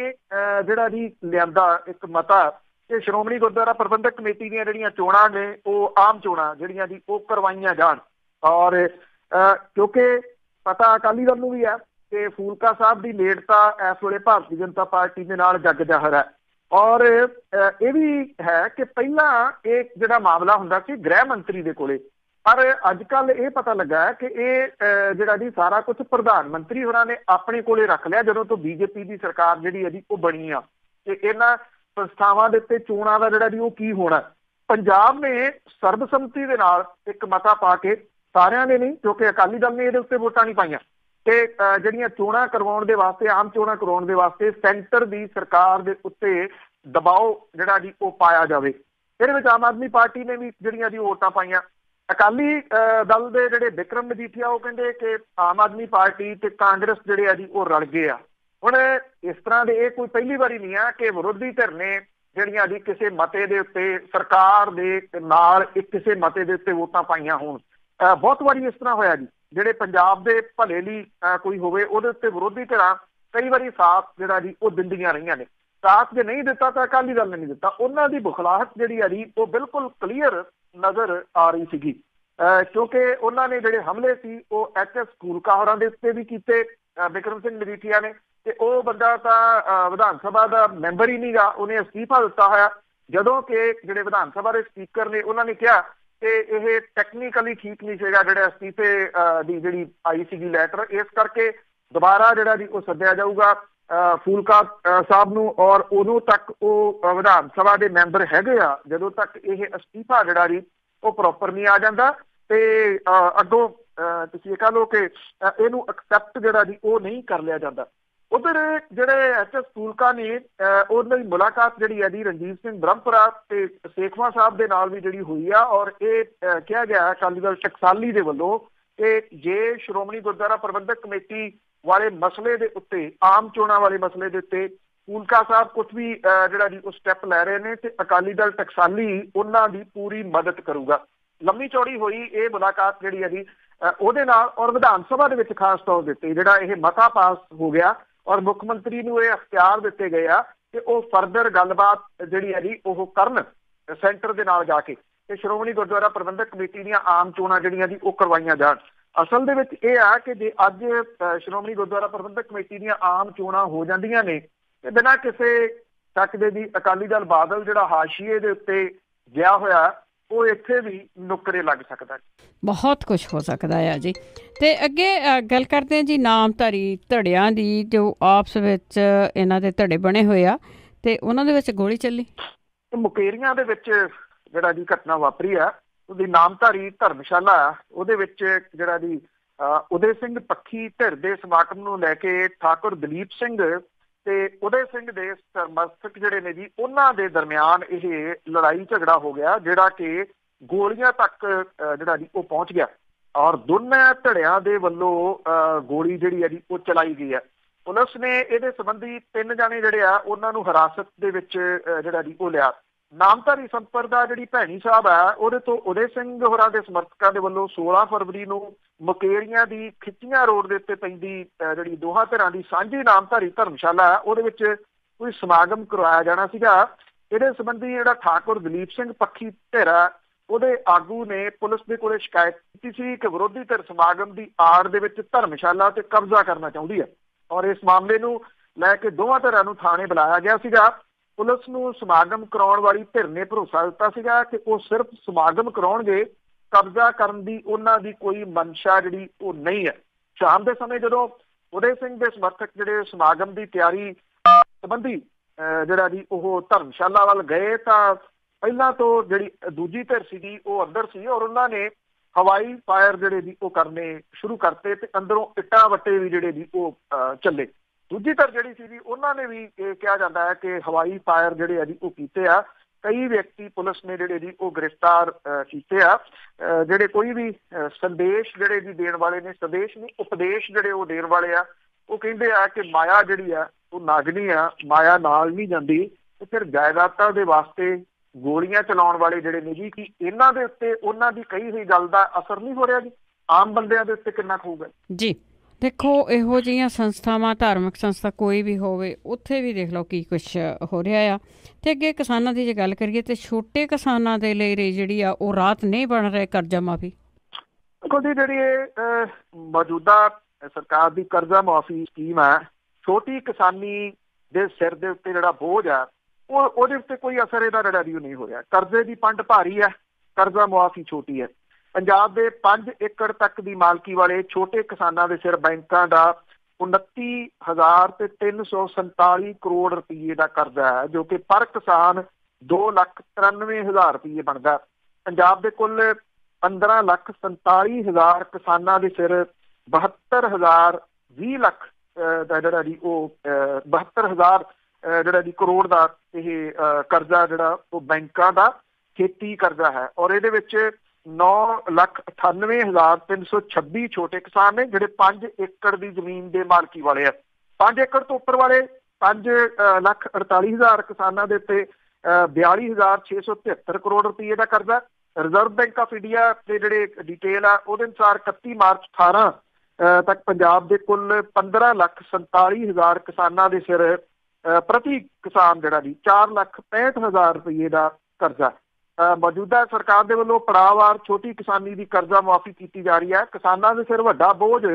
ਜਿਹੜਾ ਜੀ ਲਿਆਂਦਾ ਇੱਕ ਮਤਾ ਕਿ ਸ਼੍ਰੋਮਣੀ ਗੁਰਦੁਆਰਾ ਪ੍ਰਬੰਧਕ ਕਮੇਟੀ ਦੀਆਂ ਜਿਹੜੀਆਂ ਚੋਣਾਂ ਨੇ ਉਹ ਆਮ ਚੋਣਾਂ ਜਿਹੜੀਆਂ ਜੀ ਉਹ ਕਰਵਾਈਆਂ ਜਾਣ। ਔਰ ਕਿਉਂਕਿ ਪਤਾ ਅਕਾਲੀ ਦਲ ਨੂੰ ਵੀ ਹੈ ਕਿ ਫੂਲਕਾ ਸਾਹਿਬ ਦੀ ਨੇੜਤਾ ਇਸ ਵੇਲੇ ਭਾਰਤੀ ਜਨਤਾ ਪਾਰਟੀ ਦੇ ਨਾਲ ਜੱਗ ਜ਼ਾਹਰ ਹੈ। ਔਰ ਇਹ ਵੀ ਹੈ ਕਿ ਪਹਿਲਾਂ ਇਹ ਜਿਹੜਾ ਮਾਮਲਾ ਹੁੰਦਾ ਸੀ ਗ੍ਰਹਿ ਮੰਤਰੀ ਦੇ ਕੋਲੇ, ਪਰ ਅੱਜ ਕੱਲ ਇਹ ਪਤਾ ਲੱਗਾ ਕਿ ਇਹ ਜਿਹੜਾ ਜੀ ਸਾਰਾ ਕੁਝ ਪ੍ਰਧਾਨ ਮੰਤਰੀ ਹੋਰਾਂ ਨੇ ਆਪਣੇ ਕੋਲੇ ਰੱਖ ਲਿਆ ਜਦੋਂ ਤੋਂ BJP ਦੀ ਸਰਕਾਰ ਜਿਹੜੀ ਹੈ ਜੀ ਉਹ ਬਣੀ ਆ। ਤੇ ਇਹਨਾਂ ਸੰਸਥਾਵਾਂ ਦੇ ਉੱਤੇ ਚੋਣਾਂ ਦਾ ਜਿਹੜਾ ਜੀ ਉਹ ਕੀ ਹੋਣਾ। ਪੰਜਾਬ ਨੇ ਸਰਬਸੰਮਤੀ ਦੇ ਨਾਲ ਇੱਕ ਮਤਾ ਪਾ ਕੇ, ਸਾਰਿਆਂ ਨੇ ਨਹੀਂ ਕਿਉਂਕਿ ਅਕਾਲੀ ਦਲ ਨੇ ਇਹਦੇ ਉੱਤੇ ਵੋਟਾਂ ਨਹੀਂ ਪਾਈਆਂ, ਤੇ ਜਿਹੜੀਆਂ ਚੋਣਾਂ ਕਰਵਾਉਣ ਦੇ ਵਾਸਤੇ, ਆਮ ਚੋਣਾਂ ਕਰਵਾਉਣ ਦੇ ਵਾਸਤੇ ਸੈਂਟਰ ਦੀ ਸਰਕਾਰ ਦੇ ਉੱਤੇ ਦਬਾਓ ਜਿਹੜਾ ਜੀ ਉਹ ਪਾਇਆ ਜਾਵੇ। ਇਹਦੇ ਵਿੱਚ ਆਮ ਆਦਮੀ ਪਾਰਟੀ ਨੇ ਵੀ ਜਿਹੜੀਆਂ ਜੀ ਵੋਟਾਂ ਪਾਈਆਂ। ਅਕਾਲੀ ਦਲ ਦੇ ਜਿਹੜੇ ਬਿਕਰਮ ਮਜੀਠੀਆ ਉਹ ਕਹਿੰਦੇ ਕਿ ਆਮ ਆਦਮੀ ਪਾਰਟੀ ਤੇ ਕਾਂਗਰਸ ਜਿਹੜੇ ਆ ਜੀ ਉਹ ਰਲ ਗਏ ਆ। ਹੁਣ ਇਸ ਤਰ੍ਹਾਂ ਦੇ ਇਹ ਕੋਈ ਪਹਿਲੀ ਵਾਰੀ ਨਹੀਂ ਆ ਕਿ ਵਿਰੋਧੀ ਧਿਰ ਨੇ ਜਿਹੜੀਆਂ ਜੀ ਕਿਸੇ ਮਤੇ ਦੇ ਉੱਤੇ ਸਰਕਾਰ ਦੇ ਨਾਲ ਇੱਕ ਕਿਸੇ ਮਤੇ ਦੇ ਉੱਤੇ ਵੋਟਾਂ ਪਾਈਆਂ ਹੋਣ। ਬਹੁਤ ਵਾਰੀ ਇਸ ਤਰ੍ਹਾਂ ਹੋਇਆ ਜੀ, ਜਿਹੜੇ ਪੰਜਾਬ ਦੇ ਭਲੇ ਲਈ ਕੋਈ ਹੋਵੇ ਉਹਦੇ ਉੱਤੇ ਵਿਰੋਧੀ ਧਿਰਾਂ ਕਈ ਵਾਰੀ ਸਾਥ ਜਿਹੜਾ ਜੀ ਉਹ ਦਿੰਦੀਆਂ ਰਹੀਆਂ ਨੇ। ਸਾਥ ਜੇ ਨਹੀਂ ਦਿੱਤਾ ਤਾਂ ਅਕਾਲੀ ਦਲ ਨੇ ਨਹੀਂ ਦਿੱਤਾ। ਉਹਨਾਂ ਦੀ ਬੁਖਲਾਹਟ ਜਿਹੜੀ ਆ ਜੀ ਉਹ ਬਿਲਕੁਲ ਕਲੀਅਰ ਨਜ਼ਰ ਆ ਰਹੀ ਸੀਗੀ, ਕਿਉਂਕਿ ਉਹਨਾਂ ਨੇ ਜਿਹੜੇ ਹਮਲੇ ਸੀ ਉਹ HS ਫੂਲਕਾ ਹੋਰਾਂ ਦੇ ਉੱਤੇ ਵੀ ਕੀਤੇ ਬਿਕਰਮ ਸਿੰਘ ਮਜੀਠੀਆ ਨੇ, ਤੇ ਉਹ ਬੰਦਾ ਤਾਂ ਵਿਧਾਨ ਸਭਾ ਦਾ ਮੈਂਬਰ ਹੀ ਨਹੀਂਗਾ, ਉਹਨੇ ਅਸਤੀਫਾ ਦਿੱਤਾ ਹੋਇਆ। ਜਦੋਂ ਕਿ ਜਿਹੜੇ ਵਿਧਾਨ ਸਭਾ ਦੇ ਸਪੀਕਰ ਨੇ ਉਹਨਾਂ ਨੇ ਕਿਹਾ ਕਿ ਇਹ ਟੈਕਨੀਕਲੀ ਠੀਕ ਨਹੀਂ ਸੀਗਾ ਜਿਹੜੇ ਅਸਤੀਫੇ ਦੀ ਜਿਹੜੀ ਆਈ ਸੀਗੀ ਲੈਟਰ, ਇਸ ਕਰਕੇ ਦੁਬਾਰਾ ਜਿਹੜਾ ਜੀ ਉਹ ਸੱਦਿਆ ਜਾਊਗਾ ਫੂਲਕਾ ਸਾਹਿਬ ਨੂੰ, ਔਰ ਉਦੋਂ ਤੱਕ ਉਹ ਵਿਧਾਨ ਸਭਾ ਦੇ ਮੈਂਬਰ ਹੈਗੇ ਆ ਜਦੋਂ ਤੱਕ ਇਹ ਅਸਤੀਫਾ ਜਿਹੜਾ ਜੀ ਉਹ ਪ੍ਰੋਪਰ ਨਹੀਂ ਆ ਜਾਂਦਾ। ਤੇ ਅੱਗੋਂ ਤੁਸੀਂ ਇਹ ਕਹ ਲਓ ਕਿ ਇਹਨੂੰ ਐਕਸੈਪਟ ਜਿਹੜਾ ਜੀ ਉਹ ਨਹੀਂ ਕਰ ਲਿਆ ਜਾਂਦਾ। ਉਧਰ ਜਿਹੜੇ HS ਫੂਲਕਾ ਨੇ ਉਹਨਾਂ ਦੀ ਮੁਲਾਕਾਤ ਜਿਹੜੀ ਹੈ ਜੀ ਰਣਜੀਤ ਸਿੰਘ ਬ੍ਰਹਮਪੁਰਾ ਤੇ ਸੇਖਵਾਂ ਸਾਹਿਬ ਦੇ ਨਾਲ ਵੀ ਜਿਹੜੀ ਹੋਈ ਆ, ਔਰ ਇਹ ਕਿਹਾ ਗਿਆ ਅਕਾਲੀ ਦਲ ਟਕਸਾਲੀ ਦੇ ਵੱਲੋਂ ਕਿ ਜੇ ਸ਼੍ਰੋਮਣੀ ਗੁਰਦੁਆਰਾ ਪ੍ਰਬੰਧਕ ਕਮੇਟੀ ਵਾਲੇ ਮਸਲੇ ਦੇ ਉੱਤੇ, ਆਮ ਚੋਣਾਂ ਵਾਲੇ ਮਸਲੇ ਦੇ ਉੱਤੇ ਫੂਲਕਾ ਸਾਹਿਬ ਕੁਝ ਵੀ ਜਿਹੜਾ ਜੀ ਉਹ ਸਟੈਪ ਲੈ ਰਹੇ ਨੇ ਤੇ ਅਕਾਲੀ ਦਲ ਟਕਸਾਲੀ ਉਹਨਾਂ ਦੀ ਪੂਰੀ ਮਦਦ ਕਰੂਗਾ। ਲੰਮੀ ਚੌੜੀ ਹੋਈ ਇਹ ਮੁਲਾਕਾਤ ਜਿਹੜੀ ਹੈ ਜੀ ਉਹਦੇ ਨਾਲ, ਔਰ ਵਿਧਾਨ ਸਭਾ ਦੇ ਵਿੱਚ ਖਾਸ ਤੌਰ ਦੇ ਉੱਤੇ ਜਿਹੜਾ ਇਹ ਮਤਾ ਪਾਸ ਹੋ ਗਿਆ ਔਰ ਮੁੱਖ ਮੰਤਰੀ ਨੂੰ ਇਹ ਅਖਤਿਆਰ ਦਿੱਤੇ ਗਏ ਆ ਕਿ ਉਹ ਫਰਦਰ ਗੱਲਬਾਤ ਜਿਹੜੀ ਹੈ ਜੀ ਉਹ ਕਰਨ ਸੈਂਟਰ ਦੇ ਨਾਲ ਜਾ ਕੇ, ਤੇ ਸ਼੍ਰੋਮਣੀ ਗੁਰਦੁਆਰਾ ਪ੍ਰਬੰਧਕ ਕਮੇਟੀ ਦੀਆਂ ਆਮ ਚੋਣਾਂ ਜਿਹੜੀਆਂ ਜੀ ਉਹ ਕਰਵਾਈਆਂ ਜਾਣ। ਅਸਲ ਦੇ ਵਿੱਚ ਇਹ ਆ ਕਿ ਜੇ ਅੱਜ ਸ਼੍ਰੋਮਣੀ ਗੁਰਦੁਆਰਾ ਪ੍ਰਬੰਧਕ ਕਮੇਟੀ ਦੀਆਂ ਆਮ ਚੋਣਾਂ ਹੋ ਜਾਂਦੀਆਂ ਨੇ ਤੇ ਬਿਨਾਂ ਕਿਸੇ ਸ਼ੱਕ ਦੇ ਵੀ ਅਕਾਲੀ ਦਲ ਬਾਦਲ ਜਿਹੜਾ ਹਾਸ਼ੀਏ ਦੇ ਉੱਤੇ ਗਿਆ ਹੋਇਆ ਉਹ ਇੱਥੇ ਵੀ ਨੁਕਰੇ ਲੱਗ ਸਕਦਾ। ਬਹੁਤ ਕੁਝ ਹੋ ਸਕਦਾ ਹੈ ਜੀ। ਤੇ ਅੱਗੇ ਗੱਲ ਕਰਦੇ ਹਾਂ ਜੀ ਨਾਮਧਾਰੀ ਧੜਿਆਂ ਦੀ, ਜੋ ਆਪਸ ਵਿੱਚ ਇਹਨਾਂ ਦੇ ਧੜੇ ਬਣੇ ਹੋਏ ਆ ਤੇ ਉਹਨਾਂ ਦੇ ਵਿੱਚ ਗੋਲੀ ਚੱਲੀ। ਮੁਕੇਰੀਆਂ ਦੇ ਵਿੱਚ ਜਿਹੜਾ ਦੀ ਘਟਨਾ ਵਾਪਰੀ ਆ, ਉਹਦੀ ਨਾਮਧਾਰੀ ਧਰਮਸ਼ਾਲਾ ਉਹਦੇ ਵਿੱਚ ਜਿਹੜਾ ਦੀ ਉਦੇ ਸਿੰਘ ਪੱਖੀ ਧਿਰ ਦੇ ਸਮਾਗਮ ਨੂੰ ਲੈ ਕੇ ਠਾਕੁਰ ਦਲੀਪ ਸਿੰਘ ਤੇ ਉਦੇ ਸਿੰਘ ਦੇ ਸਮਰਥਕ ਜਿਹੜੇ ਨੇ ਜੀ ਉਹਨਾਂ ਦੇ ਦਰਮਿਆਨ ਇਹ ਲੜਾਈ ਝਗੜਾ ਹੋ ਗਿਆ, ਜਿਹੜਾ ਕਿ ਗੋਲੀਆਂ ਤੱਕ ਜਿਹੜਾ ਜੀ ਉਹ ਪਹੁੰਚ ਗਿਆ ਔਰ ਦੋਨਾਂ ਧੜਿਆਂ ਦੇ ਵੱਲੋਂ ਗੋਲੀ ਜਿਹੜੀ ਹੈ ਜੀ ਉਹ ਚਲਾਈ ਗਈ ਹੈ। ਪੁਲਿਸ ਨੇ ਇਹਦੇ ਸੰਬੰਧੀ 3 ਜਾਣੇ ਜਿਹੜੇ ਆ ਉਹਨਾਂ ਨੂੰ ਹਿਰਾਸਤ ਦੇ ਵਿੱਚ ਜਿਹੜਾ ਜੀ ਉਹ ਲਿਆ। ਨਾਮਧਾਰੀ ਸੰਪਰਦਾ ਜਿਹੜੀ ਭੈਣੀ ਸਾਹਿਬ ਆ ਉਹਦੇ ਤੋਂ ਉਦੇ ਸਿੰਘ ਹੋਰਾਂ ਦੇ ਸਮਰਥਕਾਂ ਦੇ ਵੱਲੋਂ 16 ਫਰਵਰੀ ਨੂੰ ਮੁਕੇਰੀਆਂ ਦੀ ਖਿੱਚੀਆਂ ਰੋਡ ਦੇ ਉੱਤੇ ਪੈਂਦੀ ਜਿਹੜੀ ਦੋਹਾਂ ਧਿਰਾਂ ਦੀ ਸਾਂਝੀ ਨਾਮਧਾਰੀ ਧਰਮਸ਼ਾਲਾ ਉਹਦੇ ਵਿੱਚ ਕੋਈ ਸਮਾਗਮ ਕਰਵਾਇਆ ਜਾਣਾ ਸੀਗਾ। ਇਹਦੇ ਸੰਬੰਧੀ ਜਿਹੜਾ ਠਾਕੁਰ ਦਲੀਪ ਸਿੰਘ ਪੱਖੀ ਧਿਰ ਆ ਉਹਦੇ ਆਗੂ ਨੇ ਪੁਲਿਸ ਦੇ ਕੋਲੇ ਸ਼ਿਕਾਇਤ ਕੀਤੀ ਸੀ ਕਿ ਵਿਰੋਧੀ ਧਿਰ ਸਮਾਗਮ ਦੀ ਆੜ ਦੇ ਵਿੱਚ ਧਰਮਸ਼ਾਲਾ ਤੇ ਕਬਜ਼ਾ ਕਰਨਾ ਚਾਹੁੰਦੀ ਹੈ ਔਰ ਇਸ ਮਾਮਲੇ ਨੂੰ ਲੈ ਕੇ ਦੋਵਾਂ ਧਿਰਾਂ ਨੂੰ ਥਾਣੇ ਬੁਲਾਇਆ ਗਿਆ ਸੀਗਾ। ਪੁਲਿਸ ਨੂੰ ਸਮਾਗਮ ਕਰਾਉਣ ਵਾਲੀ ਧਿਰ ਨੇ ਭਰੋਸਾ ਦਿੱਤਾ ਸੀਗਾ ਕਿ ਉਹ ਸਿਰਫ ਸਮਾਗਮ ਕਰਾਉਣਗੇ, ਕਬਜ਼ਾ ਕਰਨ ਦੀ ਉਹਨਾਂ ਦੀ ਕੋਈ ਮਨਸ਼ਾ ਜਿਹੜੀ ਉਹ ਨਹੀਂ ਹੈ। ਸ਼ਾਮ ਦੇ ਸਮੇਂ ਜਦੋਂ ਉਦੇ ਸਿੰਘ ਦੇ ਸਮਰਥਕ ਜਿਹੜੇ ਸਮਾਗਮ ਦੀ ਤਿਆਰੀ ਸੰਬੰਧੀ ਜਿਹੜਾ ਜੀ ਉਹ ਧਰਮਸ਼ਾਲਾ ਵੱਲ ਗਏ ਤਾਂ ਪਹਿਲਾਂ ਤੋਂ ਜਿਹੜੀ ਦੂਜੀ ਧਿਰ ਸੀਗੀ ਉਹ ਅੰਦਰ ਸੀ ਔਰ ਉਹਨਾਂ ਨੇ ਹਵਾਈ ਫਾਇਰ ਜਿਹੜੇ ਜੀ ਉਹ ਕਰਨੇ ਸ਼ੁਰੂ ਕਰਤੇ ਤੇ ਅੰਦਰੋਂ ਇੱਟਾਂ ਵੱਟੇ ਵੀ ਜਿਹੜੇ ਜੀ ਉਹ ਚੱਲੇ। ਦੂਜੀ ਧਿਰ ਜਿਹੜੀ ਸੀ ਜੀ ਉਹਨਾਂ ਨੇ ਵੀ ਕਿਹਾ ਜਾਂਦਾ ਹੈ ਕਿ ਹਵਾਈ ਫਾਇਰ ਜਿਹੜੇ ਆ ਜੀ ਉਹ ਕੀਤੇ ਆ। ਕਈ ਵਿਅਕਤੀ ਪੁਲਿਸ ਨੇ ਜਿਹੜੇ ਜੀ ਉਹ ਗ੍ਰਿਫਤਾਰ ਕੀਤੇ ਆ, ਜਿਹੜੇ ਕੋਈ ਵੀ ਸੰਦੇਸ਼ ਜਿਹੜੇ ਜੀ ਦੇਣ ਵਾਲੇ ਨੇ, ਸੰਦੇਸ਼ ਨਹੀਂ ਉਪਦੇਸ਼ ਜਿਹੜੇ ਉਹ ਦੇਣ ਵਾਲੇ ਆ। ਉਹ ਕਹਿੰਦੇ ਆ ਕਿ ਮਾਇਆ ਜਿਹੜੀ ਆ ਉਹ ਨਾਗਨੀ ਆ, ਮਾਇਆ ਨਾਲ ਨਹੀਂ ਜਾਂਦੀ ਤੇ ਫਿਰ ਜਾਇਦਾਦਾਂ ਦੇ ਵਾਸਤੇ ਗੋਲੀਆਂ ਚਲਾਉਣ ਵਾਲੇ ਜਿਹੜੇ ਨੇ ਜੀ ਕਿ ਇਹਨਾਂ ਦੇ ਉੱਤੇ ਉਹਨਾਂ ਦੀ ਕਹੀ ਹੋਈ ਗੱਲ ਦਾ ਅਸਰ ਨਹੀਂ ਹੋ ਰਿਹਾ ਜੀ, ਆਮ ਬੰਦਿਆਂ ਦੇ ਉੱਤੇ ਕਿੰਨਾ ਕੁ ਹੋਊਗਾ ਜੀ। ਦੇਖੋ ਇਹੋ ਜਿਹੀਆਂ ਸੰਸਥਾਵਾਂ, ਧਾਰਮਿਕ ਸੰਸਥਾ ਕੋਈ ਵੀ ਹੋਵੇ, ਉੱਥੇ ਵੀ ਦੇਖ ਲਓ ਕੀ ਕੁਛ ਹੋ ਰਿਹਾ ਆ। ਤੇ ਅੱਗੇ ਕਿਸਾਨਾਂ ਦੀ ਜੇ ਗੱਲ ਕਰੀਏ ਤੇ ਛੋਟੇ ਕਿਸਾਨਾਂ ਦੇ ਲਈ ਜਿਹੜੀ ਆ ਉਹ ਰਾਤ ਨਹੀਂ ਬਣ ਰਹੇ ਕਰਜ਼ਾ ਮਾਫੀ। ਦੇਖੋ ਜੀ ਜਿਹੜੀ ਇਹ ਮੌਜੂਦਾ ਸਰਕਾਰ ਦੀ ਕਰਜ਼ਾ ਮਾਫੀ ਸਕੀਮ ਹੈ, ਛੋਟੀ ਕਿਸਾਨੀ ਦੇ ਸਿਰ ਦੇ ਉੱਤੇ ਜਿਹੜਾ ਬੋਝ ਆ ਉਹਦੇ ਉੱਤੇ ਕੋਈ ਅਸਰ ਇਹਦਾ ਜਿਹੜਾ ਵੀ ਨਹੀਂ ਹੋ ਰਿਹਾ। ਕਰਜ਼ੇ ਦੀ ਪੰਡ ਭਾਰੀ ਹੈ, ਕਰਜ਼ਾ ਮੁਆਫੀ ਛੋਟੀ ਹੈ। ਪੰਜਾਬ ਦੇ 5 ਏਕੜ ਤੱਕ ਦੀ ਮਾਲਕੀ ਵਾਲੇ ਛੋਟੇ ਕਿਸਾਨਾਂ ਦੇ ਸਿਰ ਬੈਂਕਾਂ ਦਾ 29,347 ਕਰੋੜ ਰੁਪਏ ਦਾ ਕਰਜ਼ਾ ਹੈ, ਜੋ ਕਿ ਪਰ ਕਿਸਾਨ 2,93,000 ਰੁਪਏ ਬਣਦਾ। ਪੰਜਾਬ ਦੇ ਕੁੱਲ 15,47,000 ਕਿਸਾਨਾਂ ਦੇ ਸਿਰ 20 ਲੱਖ ਦਾ ਜਿਹੜਾ ਜੀ ਉਹ 72,000 ਜਿਹੜਾ ਜੀ ਕਰੋੜ ਦਾ ਇਹ ਕਰਜ਼ਾ ਜਿਹੜਾ ਉਹ ਬੈਂਕਾਂ ਦਾ ਖੇਤੀ ਕਰਜ਼ਾ ਹੈ ਔਰ ਇਹਦੇ ਵਿੱਚ 9,98,326 ਛੋਟੇ ਕਿਸਾਨ ਨੇ ਜਿਹੜੇ 5 ਏਕੜ ਦੀ ਜ਼ਮੀਨ ਦੇ ਮਾਲਕੀ ਵਾਲੇ ਆ। 5 ਏਕੜ ਤੋਂ ਉੱਪਰ ਵਾਲੇ 5,48,000 ਕਿਸਾਨਾਂ ਦੇ ਉੱਤੇ 42,673 ਕਰੋੜ ਰੁਪਏ ਦਾ ਕਰਜ਼ਾ। ਰਿਜ਼ਰਵ ਬੈਂਕ ਆਫ ਇੰਡੀਆ ਦੇ ਜਿਹੜੇ ਡਿਟੇਲ ਆ ਉਹਦੇ ਅਨੁਸਾਰ 31 ਮਾਰਚ 18 ਤੱਕ ਪੰਜਾਬ ਦੇ ਕੁੱਲ 15,47,000 ਕਿਸਾਨਾਂ ਦੇ ਸਿਰ ਪ੍ਰਤੀ ਕਿਸਾਨ ਜਿਹੜਾ ਜੀ 4,65,000 ਰੁਪਏ ਦਾ ਕਰਜ਼ਾ। ਮੌਜੂਦਾ ਸਰਕਾਰ ਦੇ ਵੱਲੋਂ ਪੜਾਅਵਾਰ ਛੋਟੀ ਕਿਸਾਨੀ ਦੀ ਕਰਜ਼ਾ ਮੁਆਫੀ ਕੀਤੀ ਜਾ ਰਹੀ ਹੈ। ਕਿਸਾਨਾਂ ਦੇ ਸਿਰ ਵੱਡਾ ਬੋਝ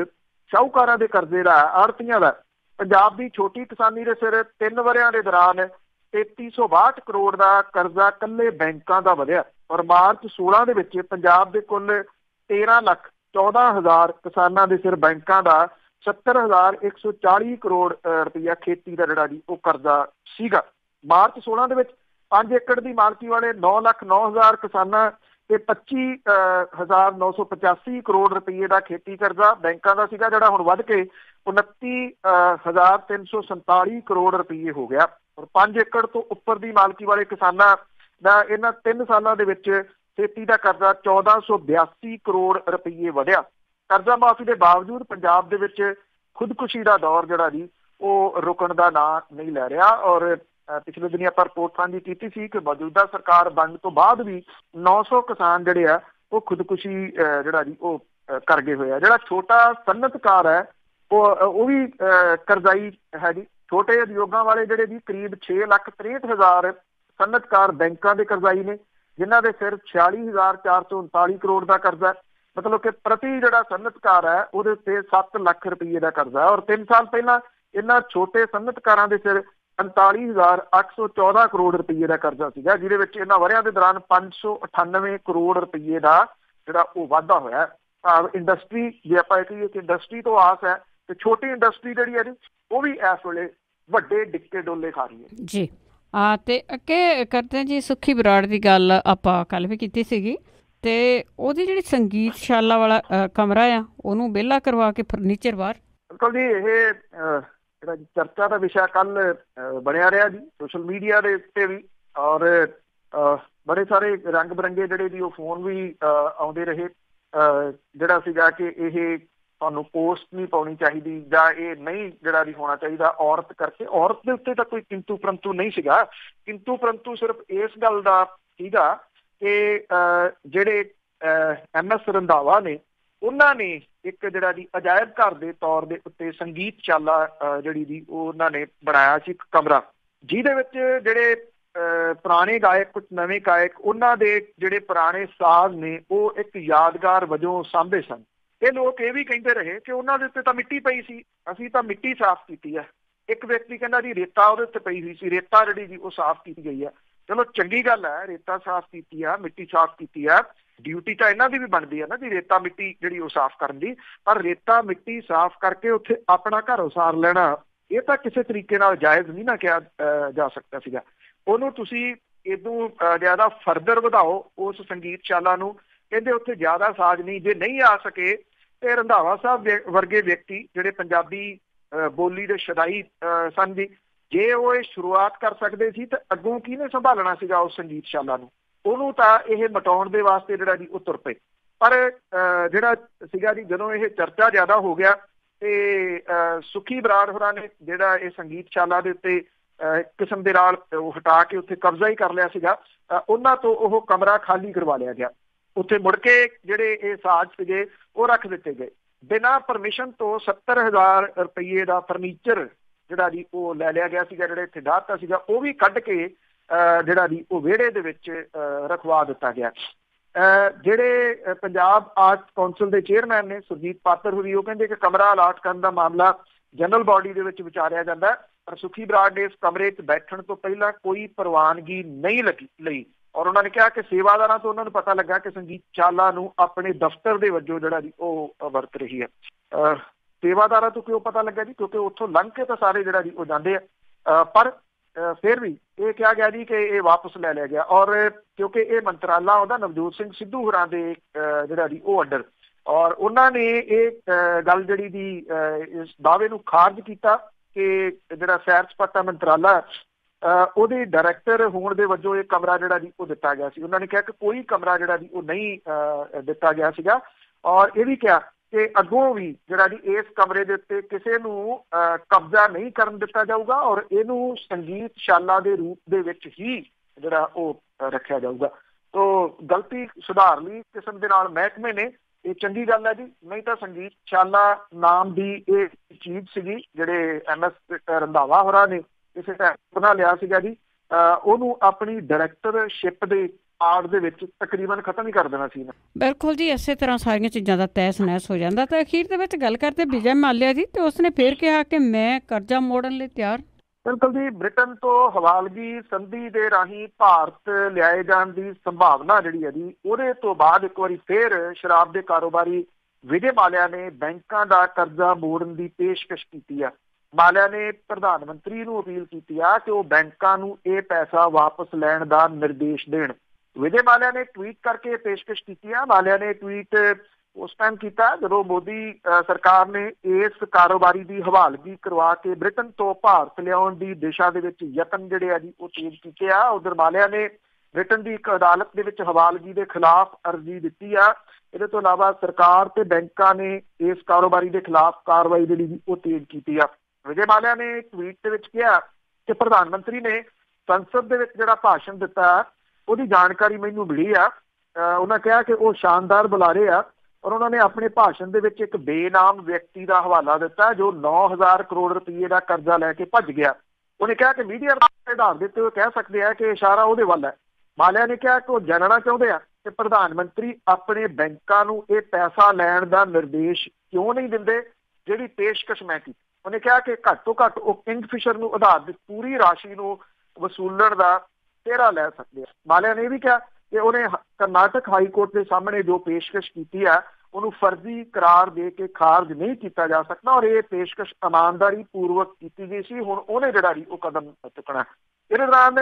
ਸ਼ਾਹੂਕਾਰਾਂ ਦੇ ਕਰਜ਼ੇ ਦਾ, ਆੜ੍ਹਤੀਆਂ ਦਾ। ਪੰਜਾਬ ਦੀ ਛੋਟੀ ਕਿਸਾਨੀ ਦੇ ਸਿਰ 3 ਵਰ੍ਹਿਆਂ ਦੇ ਦੌਰਾਨ 3,362 ਕਰੋੜ ਦਾ ਕਰਜ਼ਾ ਇਕੱਲੇ ਬੈਂਕਾਂ ਦਾ ਵਧਿਆ ਔਰ ਮਾਰਚ 16 ਦੇ ਵਿੱਚ ਪੰਜਾਬ ਦੇ ਕੁੱਲ 13,14,000 ਕਿਸਾਨਾਂ ਦੇ ਸਿਰ ਬੈਂਕਾਂ ਦਾ 70,140 ਕਰੋੜ ਰੁਪਇਆ ਖੇਤੀ ਦਾ ਜਿਹੜਾ ਜੀ ਉਹ ਕਰਜ਼ਾ ਸੀਗਾ। ਮਾਰਚ 16 ਦੇ ਵਿੱਚ 5 ਏਕੜ ਦੀ ਮਾਲਕੀ ਵਾਲੇ 9,09,000 ਕਿਸਾਨਾਂ ਤੇ 25,985 ਕਰੋੜ ਰੁਪਏ ਦਾ ਖੇਤੀ ਕਰਜ਼ਾ ਬੈਂਕਾਂ ਦਾ ਸੀਗਾ, ਜਿਹੜਾ ਹੁਣ ਵੱਧ ਕੇ 29,347 ਕਰੋੜ ਰੁਪਏ ਹੋ ਗਿਆ ਔਰ 5 ਏਕੜ ਤੋਂ ਉੱਪਰ ਦੀ ਮਾਲਕੀ ਵਾਲੇ ਕਿਸਾਨਾਂ ਦਾ ਇਹਨਾਂ 3 ਸਾਲਾਂ ਦੇ ਵਿੱਚ ਖੇਤੀ ਦਾ ਕਰਜ਼ਾ 1,482 ਕਰੋੜ ਰੁਪਏ ਵਧਿਆ। ਕਰਜ਼ਾ ਮਾਫੀ ਦੇ ਬਾਵਜੂਦ ਪੰਜਾਬ ਦੇ ਵਿੱਚ ਖੁਦਕੁਸ਼ੀ ਦਾ ਦੌਰ ਜਿਹੜਾ ਜੀ ਉਹ ਰੁਕਣ ਦਾ ਨਾਂ ਨਹੀਂ ਲੈ ਰਿਹਾ ਔਰ ਪਿਛਲੇ ਦਿਨੀ ਆਪਾਂ ਰਿਪੋਰਟ ਸਾਂਝੀ ਕੀਤੀ ਸੀ ਕਿ ਮੌਜੂਦਾ ਸਰਕਾਰ ਬਣਨ ਤੋਂ ਬਾਅਦ ਵੀ 900 ਕਿਸਾਨ ਜਿਹੜੇ ਆ ਉਹ ਖੁਦਕੁਸ਼ੀ ਜਿਹੜਾ ਜੀ ਉਹ ਕਰ ਗਏ ਹੋਏ ਆ। ਜਿਹੜਾ ਛੋਟਾ ਸਨਅਤਕਾਰ ਹੈ ਉਹ ਵੀ ਕਰਜ਼ਾਈ ਹੈ ਜੀ। ਛੋਟੇ ਉਦਯੋਗਾਂ ਵਾਲੇ ਜਿਹੜੇ ਜੀ ਕਰੀਬ 6,63,000 ਸਨਅਤਕਾਰ ਬੈਂਕਾਂ ਦੇ ਕਰਜ਼ਾਈ ਨੇ, ਜਿਨ੍ਹਾਂ ਦੇ ਸਿਰ 46,439 ਕਰੋੜ ਦਾ ਕਰਜ਼ਾ। ਮਤਲਬ ਕਿ ਪ੍ਰਤੀ ਜਿਹੜਾ ਸਨਅਤਕਾਰ ਹੈ ਉਹਦੇ ਉੱਤੇ 7 ਲੱਖ ਰੁਪਏ ਦਾ ਕਰਜ਼ਾ। ਔਰ 3 ਸਾਲ ਪਹਿਲਾਂ ਇਹਨਾਂ ਛੋਟੇ ਸਨਅਤਕਾਰਾਂ ਦੇ ਸਿਰ 39,814 ਕਰੋੜ ਰੁਪਏ ਦਾ ਕਰਜ਼ਾ ਸੀਗਾ, ਜਿਹਦੇ ਵਿੱਚ ਇਹਨਾਂ ਵਰ੍ਹਿਆਂ ਦੇ ਦੌਰਾਨ 598 ਕਰੋੜ ਰੁਪਏ ਦਾ ਜਿਹੜਾ ਉਹ ਵਾਧਾ ਹੋਇਆ। ਇੰਡਸਟਰੀ ਜੇ ਆਪਾਂ ਕਹੀਏ ਕਿ ਇੰਡਸਟਰੀ ਤੋਂ ਆਸ ਹੈ, ਤੇ ਛੋਟੀ ਇੰਡਸਟਰੀ ਜਿਹੜੀ ਹੈ ਜੀ ਉਹ ਵੀ ਇਸ ਵੇਲੇ ਵੱਡੇ ਡਿੱਕੇ ਡੋਲੇ ਖਾ ਰਹੀ ਹੈ ਜੀ। ਤੇ ਅੱਗੇ ਕਰਦੇ ਜੀ, ਸੁੱਖੀ ਬਰਾੜ ਦੀ ਗੱਲ ਆਪਾਂ ਕੱਲ੍ਹ ਵੀ ਕੀਤੀ ਸੀਗੀ, ਤੇ ਉਹਦੀ ਜਿਹੜੀ ਸੰਗੀਤਸ਼ਾਲਾ ਵਾਲਾ ਕਮਰਾ ਆ ਉਹਨੂੰ ਵਿਹਲਾ ਕਰਵਾ ਕੇ ਫਰਨੀਚਰ ਬਾਹਰ। ਬਿਲਕੁਲ ਜੀ, ਇਹ ਜਿਹੜਾ ਚਰਚਾ ਦਾ ਵਿਸ਼ਾ ਕੱਲ ਬਣਿਆ ਰਿਹਾ ਜੀ ਸੋਸ਼ਲ ਮੀਡੀਆ ਦੇ ਉੱਤੇ ਵੀ, ਔਰ ਬੜੇ ਸਾਰੇ ਰੰਗ ਬਿਰੰਗੇ ਜਿਹੜੇ ਜੀ ਉਹ ਫੋਨ ਵੀ ਆਉਂਦੇ ਰਹੇ। ਜਿਹੜਾ ਸੀਗਾ ਕਿ ਇਹ ਤੁਹਾਨੂੰ ਪੋਸਟ ਨਹੀਂ ਪਾਉਣੀ ਚਾਹੀਦੀ ਜਾਂ ਇਹ ਨਹੀਂ ਜਿਹੜਾ ਵੀ ਹੋਣਾ ਚਾਹੀਦਾ ਔਰਤ ਕਰਕੇ। ਔਰਤ ਦੇ ਉੱਤੇ ਤਾਂ ਕੋਈ ਕਿੰਤੂ ਪਰੰਤੂ ਨਹੀਂ ਸੀਗਾ। ਕਿੰਤੂ ਪਰੰਤੂ ਸਿਰਫ ਇਸ ਗੱਲ ਦਾ ਸੀਗਾ ਕਿ ਜਿਹੜੇ MS ਰੰਧਾਵਾ ਨੇ, ਉਹਨਾਂ ਨੇ ਇੱਕ ਜਿਹੜਾ ਜੀ ਅਜਾਇਬ ਘਰ ਦੇ ਤੌਰ ਦੇ ਉੱਤੇ ਸੰਗੀਤਸ਼ਾਲਾ ਜਿਹੜੀ ਜੀ ਉਹ ਉਹਨਾਂ ਨੇ ਬਣਾਇਆ ਸੀ ਇੱਕ ਕਮਰਾ, ਜਿਹਦੇ ਵਿੱਚ ਜਿਹੜੇ ਪੁਰਾਣੇ ਗਾਇਕ, ਕੁਝ ਨਵੇਂ ਗਾਇਕ, ਉਹਨਾਂ ਦੇ ਜਿਹੜੇ ਪੁਰਾਣੇ ਸਾਜ਼ ਨੇ ਉਹ ਇੱਕ ਯਾਦਗਾਰ ਵਜੋਂ ਸਾਂਭੇ ਸਨ। ਇਹ ਲੋਕ ਇਹ ਵੀ ਕਹਿੰਦੇ ਰਹੇ ਕਿ ਉਹਨਾਂ ਦੇ ਉੱਤੇ ਤਾਂ ਮਿੱਟੀ ਪਈ ਸੀ, ਅਸੀਂ ਤਾਂ ਮਿੱਟੀ ਸਾਫ਼ ਕੀਤੀ ਹੈ। ਇੱਕ ਵਿਅਕਤੀ ਕਹਿੰਦਾ ਜੀ ਰੇਤਾ ਉਹਦੇ ਉੱਤੇ ਪਈ ਹੋਈ ਸੀ, ਰੇਤਾ ਜਿਹੜੀ ਜੀ ਉਹ ਸਾਫ਼ ਕੀਤੀ ਗਈ ਹੈ। ਚਲੋ ਚੰਗੀ ਗੱਲ ਹੈ, ਰੇਤਾ ਸਾਫ਼ ਕੀਤੀ ਆ, ਮਿੱਟੀ ਸਾਫ਼ ਕੀਤੀ ਆ, ਡਿਊਟੀ ਤਾਂ ਇਹਨਾਂ ਦੀ ਵੀ ਬਣਦੀ ਹੈ ਨਾ ਜੀ ਰੇਤਾ ਮਿੱਟੀ ਜਿਹੜੀ ਉਹ ਸਾਫ਼ ਕਰਨ ਦੀ। ਪਰ ਰੇਤਾ ਮਿੱਟੀ ਸਾਫ਼ ਕਰਕੇ ਉੱਥੇ ਆਪਣਾ ਘਰ ਉਸਾਰ ਲੈਣਾ, ਇਹ ਤਾਂ ਕਿਸੇ ਤਰੀਕੇ ਨਾਲ ਜਾਇਜ਼ ਨਹੀਂ ਨਾ ਕਿਹਾ ਜਾ ਸਕਦਾ ਸੀਗਾ। ਉਹਨੂੰ ਤੁਸੀਂ ਇਹਨੂੰ ਜ਼ਿਆਦਾ ਫਰਦਰ ਵਧਾਓ ਉਸ ਸੰਗੀਤਸ਼ਾਲਾ ਨੂੰ। ਕਹਿੰਦੇ ਉੱਥੇ ਜ਼ਿਆਦਾ ਸਾਜ਼ ਨਹੀਂ, ਜੇ ਨਹੀਂ ਆ ਸਕੇ ਤੇ ਰੰਧਾਵਾ ਸਾਹਿਬ ਵਰਗੇ ਵਿਅਕਤੀ ਜਿਹੜੇ ਪੰਜਾਬੀ ਬੋਲੀ ਦੇ ਸ਼ਦਾਈ ਸਨ ਜੀ, ਜੇ ਉਹ ਇਹ ਸ਼ੁਰੂਆਤ ਕਰ ਸਕਦੇ ਸੀ ਤਾਂ ਅੱਗੋਂ ਕਿਹਨੇ ਸੰਭਾਲਣਾ ਸੀਗਾ ਉਸ ਸੰਗੀਤਸ਼ਾਲਾ ਨੂੰ। ਉਹਨੂੰ ਤਾਂ ਇਹ ਮਿਟਾਉਣ ਦੇ ਵਾਸਤੇ ਜਿਹੜਾ ਜੀ ਉਹ ਤੁਰ ਪਏ। ਪਰ ਜਿਹੜਾ ਸੀਗਾ ਜੀ ਜਦੋਂ ਇਹ ਚਰਚਾ ਜ਼ਿਆਦਾ ਹੋ ਗਿਆ ਤੇ ਸੁੱਖੀ ਬਰਾੜ ਹੋਰਾਂ ਨੇ ਜਿਹੜਾ ਇਹ ਸੰਗੀਤਸ਼ਾਲਾ ਦੇ ਉੱਤੇ ਕਿਸਮ ਦੇ ਨਾਲ ਉਹ ਹਟਾ ਕੇ ਉੱਥੇ ਕਬਜ਼ਾ ਹੀ ਕਰ ਲਿਆ ਸੀਗਾ, ਉਹਨਾਂ ਤੋਂ ਉਹ ਕਮਰਾ ਖਾਲੀ ਕਰਵਾ ਲਿਆ ਗਿਆ। ਉੱਥੇ ਮੁੜ ਕੇ ਜਿਹੜੇ ਇਹ ਸਾਜ਼ ਸੀਗੇ ਉਹ ਰੱਖ ਦਿੱਤੇ ਗਏ। ਬਿਨਾਂ ਪਰਮਿਸ਼ਨ ਤੋਂ 70,000 ਰੁਪਏ ਦਾ ਫਰਨੀਚਰ ਜਿਹੜਾ ਜੀ ਉਹ ਲੈ ਲਿਆ ਗਿਆ ਸੀਗਾ, ਜਿਹੜੇ ਇੱਥੇ ਡਾਹਤਾ ਸੀਗਾ ਉਹ ਵੀ ਕੱਢ ਕੇ ਜਿਹੜਾ ਜੀ ਉਹ ਵਿਹੜੇ ਦੇ ਵਿੱਚ ਰਖਵਾ ਦਿੱਤਾ ਗਿਆ। ਜਿਹੜੇ ਪੰਜਾਬ ਆਰਟ ਕੌਂਸਲ ਦੇ ਚੇਅਰਮੈਨ ਨੇ ਸੁਰਜੀਤ ਪਾਤਰ ਹੋਰੀ, ਉਹ ਕਹਿੰਦੇ ਕਿ ਕਮਰਾ ਅਲਾਟ ਕਰਨ ਦਾ ਮਾਮਲਾ ਜਨਰਲ ਬਾਡੀ ਦੇ ਵਿੱਚ ਵਿਚਾਰਿਆ ਜਾਂਦਾ, ਪਰ ਸੁੱਖੀ ਬਰਾੜ ਨੇ ਇਸ ਕਮਰੇ 'ਚ ਬੈਠਣ ਤੋਂ ਪਹਿਲਾਂ ਕੋਈ ਪ੍ਰਵਾਨਗੀ ਨਹੀਂ ਲਈ। ਔਰ ਉਹਨਾਂ ਨੇ ਕਿਹਾ ਕਿ ਸੇਵਾਦਾਰਾਂ ਤੋਂ ਉਹਨਾਂ ਨੂੰ ਪਤਾ ਲੱਗਾ ਕਿ ਸੰਗੀਤਸ਼ਾਲਾ ਨੂੰ ਆਪਣੇ ਦਫ਼ਤਰ ਦੇ ਵਜੋਂ ਜਿਹੜਾ ਜੀ ਉਹ ਵਰਤ ਰਹੀ ਹੈ। ਸੇਵਾਦਾਰਾਂ ਤੋਂ ਕਿਉਂ ਪਤਾ ਲੱਗਾ ਜੀ? ਕਿਉਂਕਿ ਉੱਥੋਂ ਲੰਘ ਕੇ ਤਾਂ ਸਾਰੇ ਜਿਹੜਾ ਜੀ ਉਹ ਜਾਂਦੇ ਆ। ਪਰ ਫਿਰ ਵੀ ਇਹ ਕਿਹਾ ਗਿਆ ਜੀ ਕਿ ਇਹ ਵਾਪਸ ਲੈ ਲਿਆ ਗਿਆ। ਔਰ ਕਿਉਂਕਿ ਇਹ ਮੰਤਰਾਲਾ ਉਹਦਾ ਨਵਜੋਤ ਸਿੰਘ ਸਿੱਧੂ ਹੋਰਾਂ ਦੇ ਜਿਹੜਾ ਜੀ ਉਹ ਅੰਡਰ, ਔਰ ਉਹਨਾਂ ਨੇ ਇਹ ਗੱਲ ਜਿਹੜੀ ਦੀ ਇਸ ਦਾਅਵੇ ਨੂੰ ਖਾਰਜ ਕੀਤਾ ਕਿ ਜਿਹੜਾ ਸੈਰ ਸਪਾਟਾ ਮੰਤਰਾਲਾ ਉਹਦੇ ਡਾਇਰੈਕਟਰ ਹੋਣ ਦੇ ਵਜੋਂ ਇਹ ਕਮਰਾ ਜਿਹੜਾ ਜੀ ਉਹ ਦਿੱਤਾ ਗਿਆ ਸੀ। ਉਹਨਾਂ ਨੇ ਕਿਹਾ ਕਿ ਕੋਈ ਕਮਰਾ ਜਿਹੜਾ ਜੀ ਉਹ ਨਹੀਂ ਦਿੱਤਾ ਗਿਆ ਸੀਗਾ। ਔਰ ਇਹ ਵੀ ਕਿਹਾ ਕਿ ਅੱਗੋਂ ਵੀ ਜਿਹੜਾ ਜੀ ਇਸ ਕਮਰੇ ਦੇ ਉੱਤੇ ਕਿਸੇ ਨੂੰ ਕਬਜ਼ਾ ਨਹੀਂ ਕਰਨ ਦਿੱਤਾ ਜਾਊਗਾ, ਔਰ ਇਹਨੂੰ ਸੰਗੀਤਸ਼ਾਲਾ ਦੇ ਰੂਪ ਦੇ ਵਿੱਚ ਹੀ ਜਿਹੜਾ ਉਹ ਰੱਖਿਆ ਜਾਊਗਾ। ਤੋ ਗਲਤੀ ਸੁਧਾਰ ਲਈ ਕਿਸਮ ਦੇ ਨਾਲ ਮਹਿਕਮੇ ਨੇ, ਇਹ ਚੰਗੀ ਗੱਲ ਹੈ ਜੀ। ਨਹੀਂ ਤਾਂ ਸੰਗੀਤਸ਼ਾਲਾ ਨਾਮ ਦੀ ਇਹ ਚੀਜ਼ ਸੀਗੀ ਜਿਹੜੇ MS ਰੰਧਾਵਾ ਹੋਰਾਂ ਨੇ ਕਿਸੇ ਟਾਈਮ ਬਣਾ ਲਿਆ ਸੀਗਾ ਜੀ, ਉਹਨੂੰ ਆਪਣੀ ਡਾਇਰੈਕਟਰਸ਼ਿਪ ਦੇ ਆੜ ਦੇ ਵਿੱਚ ਤਕਰੀਬਨ ਖਤਮ ਹੀ ਕਰ ਦੇਣਾ ਸੀ। ਬਿਲਕੁਲ ਜੀ, ਇਸੇ ਤਰ੍ਹਾਂ ਸਾਰੀਆਂ ਚੀਜ਼ਾਂ ਦਾ ਤਹਿਸ ਨਹਿਸ ਹੋ ਜਾਂਦਾ। ਤਾਂ ਅਖੀਰ ਦੇ ਵਿੱਚ ਗੱਲ ਕਰਦੇ ਵਿਜੇ ਮਾਲਿਆ ਦੀ, ਤੇ ਉਸਨੇ ਫਿਰ ਕਿਹਾ ਕਿ ਮੈਂ ਕਰਜ਼ਾ ਮੋੜਨ ਲਈ ਤਿਆਰ। ਬਿਲਕੁਲ ਜੀ, ਬ੍ਰਿਟਨ ਤੋਂ ਹਵਾਲਗੀ ਸੰਧੀ ਦੇ ਰਾਹੀਂ ਭਾਰਤ ਲਿਆਏ ਜਾਣ ਦੀ ਸੰਭਾਵਨਾ ਜਿਹੜੀ ਹੈ ਜੀ, ਉਹਦੇ ਤੋਂ ਬਾਅਦ ਇੱਕ ਵਾਰੀ ਫਿਰ ਸ਼ਰਾਬ ਦੇ ਕਾਰੋਬਾਰੀ ਵਿਜੇ ਮਾਲਿਆ ਨੇ ਬੈਂਕਾਂ ਦਾ ਕਰਜ਼ਾ ਮੋੜਨ ਦੀ ਪੇਸ਼ਕਸ਼ ਕੀਤੀ ਆ। ਮਾਲਿਆ ਨੇ ਪ੍ਰਧਾਨ ਮੰਤਰੀ ਨੂੰ ਅਪੀਲ ਕੀਤੀ ਆ ਕਿ ਉਹ ਬੈਂਕਾਂ ਨੂੰ ਇਹ ਪੈਸਾ ਵਾਪਸ ਲੈਣ ਦਾ ਨਿਰਦੇਸ਼ ਦੇਣ। ਵਿਜੇ ਮਾਲਿਆ ਨੇ ਟਵੀਟ ਕਰਕੇ ਪੇਸ਼ਕਸ਼ ਕੀਤੀ ਆ। ਮਾਲਿਆ ਨੇ ਟਵੀਟ ਉਸ ਟਾਈਮ ਕੀਤਾ ਜਦੋਂ ਮੋਦੀ ਸਰਕਾਰ ਨੇ ਇਸ ਕਾਰੋਬਾਰੀ ਦੀ ਹਵਾਲਗੀ ਕਰਵਾ ਕੇ ਬ੍ਰਿਟਨ ਤੋਂ ਭਾਰਤ ਲਿਆਉਣ ਦੀ ਦਿਸ਼ਾ ਦੇ ਵਿੱਚ ਯਤਨ ਜਿਹੜੇ ਆ ਜੀ ਉਹ ਤੇਜ਼ ਕੀਤੇ ਆ। ਉਧਰ ਮਾਲਿਆ ਨੇ ਬ੍ਰਿਟਨ ਦੀ ਇੱਕ ਅਦਾਲਤ ਦੇ ਵਿੱਚ ਹਵਾਲਗੀ ਦੇ ਖਿਲਾਫ ਅਰਜ਼ੀ ਦਿੱਤੀ ਆ। ਇਹਦੇ ਤੋਂ ਇਲਾਵਾ ਸਰਕਾਰ ਤੇ ਬੈਂਕਾਂ ਨੇ ਇਸ ਕਾਰੋਬਾਰੀ ਦੇ ਖਿਲਾਫ ਕਾਰਵਾਈ ਜਿਹੜੀ ਉਹ ਤੇਜ਼ ਕੀਤੀ ਆ। ਵਿਜੇ ਮਾਲਿਆ ਨੇ ਟਵੀਟ ਦੇ ਵਿੱਚ ਕਿਹਾ ਕਿ ਪ੍ਰਧਾਨ ਮੰਤਰੀ ਨੇ ਸੰਸਦ ਦੇ ਵਿੱਚ ਜਿਹੜਾ ਭਾਸ਼ਣ ਦਿੱਤਾ ਉਹਦੀ ਜਾਣਕਾਰੀ ਮੈਨੂੰ ਮਿਲੀ ਆ। ਉਹਨਾਂ ਕਿਹਾ ਕਿ ਉਹ ਸ਼ਾਨਦਾਰ ਬੁਲਾਰੇ ਆ ਔਰ ਉਹਨਾਂ ਨੇ ਆਪਣੇ ਭਾਸ਼ਣ ਦੇ ਵਿੱਚ ਇੱਕ ਬੇਨਾਮ ਵਿਅਕਤੀ ਦਾ ਹਵਾਲਾ ਦਿੱਤਾ ਜੋ 9,000 ਕਰੋੜ ਰੁਪਏ ਦਾ ਕਰਜ਼ਾ ਲੈ ਕੇ ਭੱਜ ਗਿਆ। ਉਹਨੇ ਕਿਹਾ ਕਿ ਮੀਡੀਆ ਦੇ ਆਧਾਰ ਦੇ ਉੱਤੇ ਉਹ ਕਹਿ ਸਕਦੇ ਆ ਕਿ ਇਸ਼ਾਰਾ ਉਹਦੇ ਵੱਲ ਹੈ। ਮਾਲਿਆ ਨੇ ਕਿਹਾ ਕਿ ਉਹ ਜਾਣਨਾ ਚਾਹੁੰਦੇ ਆ ਕਿ ਪ੍ਰਧਾਨ ਮੰਤਰੀ ਆਪਣੇ ਬੈਂਕਾਂ ਨੂੰ ਇਹ ਪੈਸਾ ਲੈਣ ਦਾ ਨਿਰਦੇਸ਼ ਕਿਉਂ ਨਹੀਂ ਦਿੰਦੇ ਜਿਹੜੀ ਪੇਸ਼ਕਸ਼ ਮੈਂ ਕੀਤੀ। ਉਹਨੇ ਕਿਹਾ ਕਿ ਘੱਟ ਤੋਂ ਘੱਟ ਉਹ ਕਿੰਗਫਿਸ਼ਰ ਨੂੰ ਆਧਾਰ ਦੀ ਪੂਰੀ ਰਾਸ਼ੀ ਨੂੰ ਵਸੂਲਣ ਦਾ ਤੇਰਾ ਲੈ ਸਕਦੇ ਆ। ਮਾਲਿਆ ਨੇ ਇਹ ਵੀ ਕਿਹਾ ਕਿ ਉਹਨੇ ਕਰਨਾਟਕ ਹਾਈ ਕੋਰਟ ਦੇ ਸਾਹਮਣੇ ਜੋ ਪੇਸ਼ਕਸ਼ ਕੀਤੀ ਆ ਉਹਨੂੰ ਫਰਜ਼ੀ ਕਰਾਰ ਦੇ ਕੇ ਖਾਰਜ ਨਹੀਂ ਕੀਤਾ ਜਾ ਸਕਦਾ ਔਰ ਇਹ ਪੇਸ਼ਕਸ਼ ਇਮਾਨਦਾਰੀ ਪੂਰਵਕ ਕੀਤੀ ਗਈ ਸੀ। ਹੁਣ ਉਹਨੇ ਜਿਹੜਾ ਉਹ ਕਦਮ ਚੁੱਕਣਾ। ਇਹਦੇ ਦੌਰਾਨ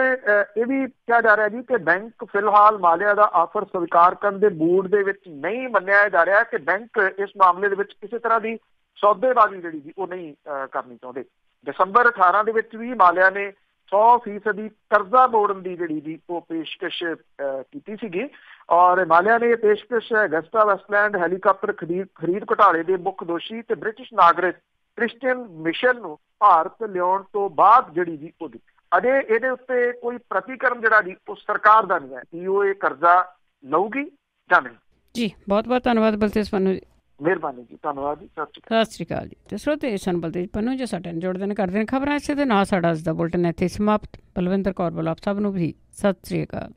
ਇਹ ਵੀ ਕਿਹਾ ਜਾ ਰਿਹਾ ਜੀ ਕਿ ਬੈਂਕ ਫਿਲਹਾਲ ਮਾਲਿਆ ਦਾ ਆਫਰ ਸਵੀਕਾਰ ਕਰਨ ਦੇ ਮੂਡ ਦੇ ਵਿੱਚ ਨਹੀਂ ਮੰਨਿਆ ਜਾ ਰਿਹਾ ਕਿ ਬੈਂਕ ਇਸ ਮਾਮਲੇ ਦੇ ਵਿੱਚ ਕਿਸੇ ਤਰ੍ਹਾਂ ਦੀ ਸੌਦੇਬਾਜ਼ੀ ਜਿਹੜੀ ਉਹ ਨਹੀਂ ਕਰਨੀ ਚਾਹੁੰਦੇ। ਦਸੰਬਰ 18 ਦੇ ਵਿੱਚ ਵੀ ਮਾਲਿਆ ਨੇ 100% ਕਰਜ਼ਾ ਮੋੜਨ ਦੀ ਜਿਹੜੀ ਉਹ ਪੇਸ਼ਕਸ਼ ਕੀਤੀ ਸੀਗੀ ਔਰ ਮਾਲਿਆ ਨੇ ਇਹ ਪੇਸ਼ਕਸ਼ ਅਗਸਟਾ ਵੈਸਟਲੈਂਡ ਹੈਲੀਕਾਪਟਰ ਖਰੀਦ ਘੁਟਾਲੇ ਦੇ ਮੁੱਖ ਦੋਸ਼ੀ ਤੇ ਬ੍ਰਿਟਿਸ਼ ਨਾਗਰਿਕ ਕ੍ਰਿਸਟੀਅਨ ਮਿਸ਼ੇਲ ਨੂੰ ਭਾਰਤ ਲਿਆਉਣ ਤੋਂ ਬਾਅਦ ਜਿਹੜੀ ਉਹ ਦਿੱਤੀ। ਅਜੇ ਇਹਦੇ ਉੱਤੇ ਕੋਈ ਪ੍ਰਤੀਕਰਮ ਜਿਹੜਾ ਉਹ ਸਰਕਾਰ ਦਾ ਨਹੀਂ ਹੈ ਕਿ ਉਹ ਇਹ ਕਰਜ਼ਾ ਲਊਗੀ ਜਾਂ ਨਹੀਂ। ਜੀ ਬਹੁਤ ਬਹੁਤ ਧੰਨਵਾਦ ਬਲਤੇਜ ਪੰਨੂ ਜੀ। ਮਿਹਰਬਾਨੀ ਜੀ, ਧੰਨਵਾਦ ਜੀ, ਸਤਿ ਸ਼੍ਰੀ ਅਕਾਲ ਜੀ। ਤੇ ਸਰੋਤੇ ਸਨ ਬਲਤੇਜ ਪੰਨੂ ਜੀ ਸਾਡੇ ਨਾਲ ਜੁੜਦੇ ਨੇ ਕਰਦੇ ਨੇ ਖਬਰਾਂ। ਇਸੇ ਦੇ ਨਾਲ ਸਾਡਾ ਅੱਜ ਦਾ ਬੁਲਟਨ ਇੱਥੇ ਸਮਾਪਤ। ਬਲਵਿੰਦਰ ਕੌਰ ਵੱਲੋਂ ਆਪ ਸਭ ਨੂੰ ਵੀ ਸਤਿ ਸ਼੍ਰੀ ਅਕਾਲ।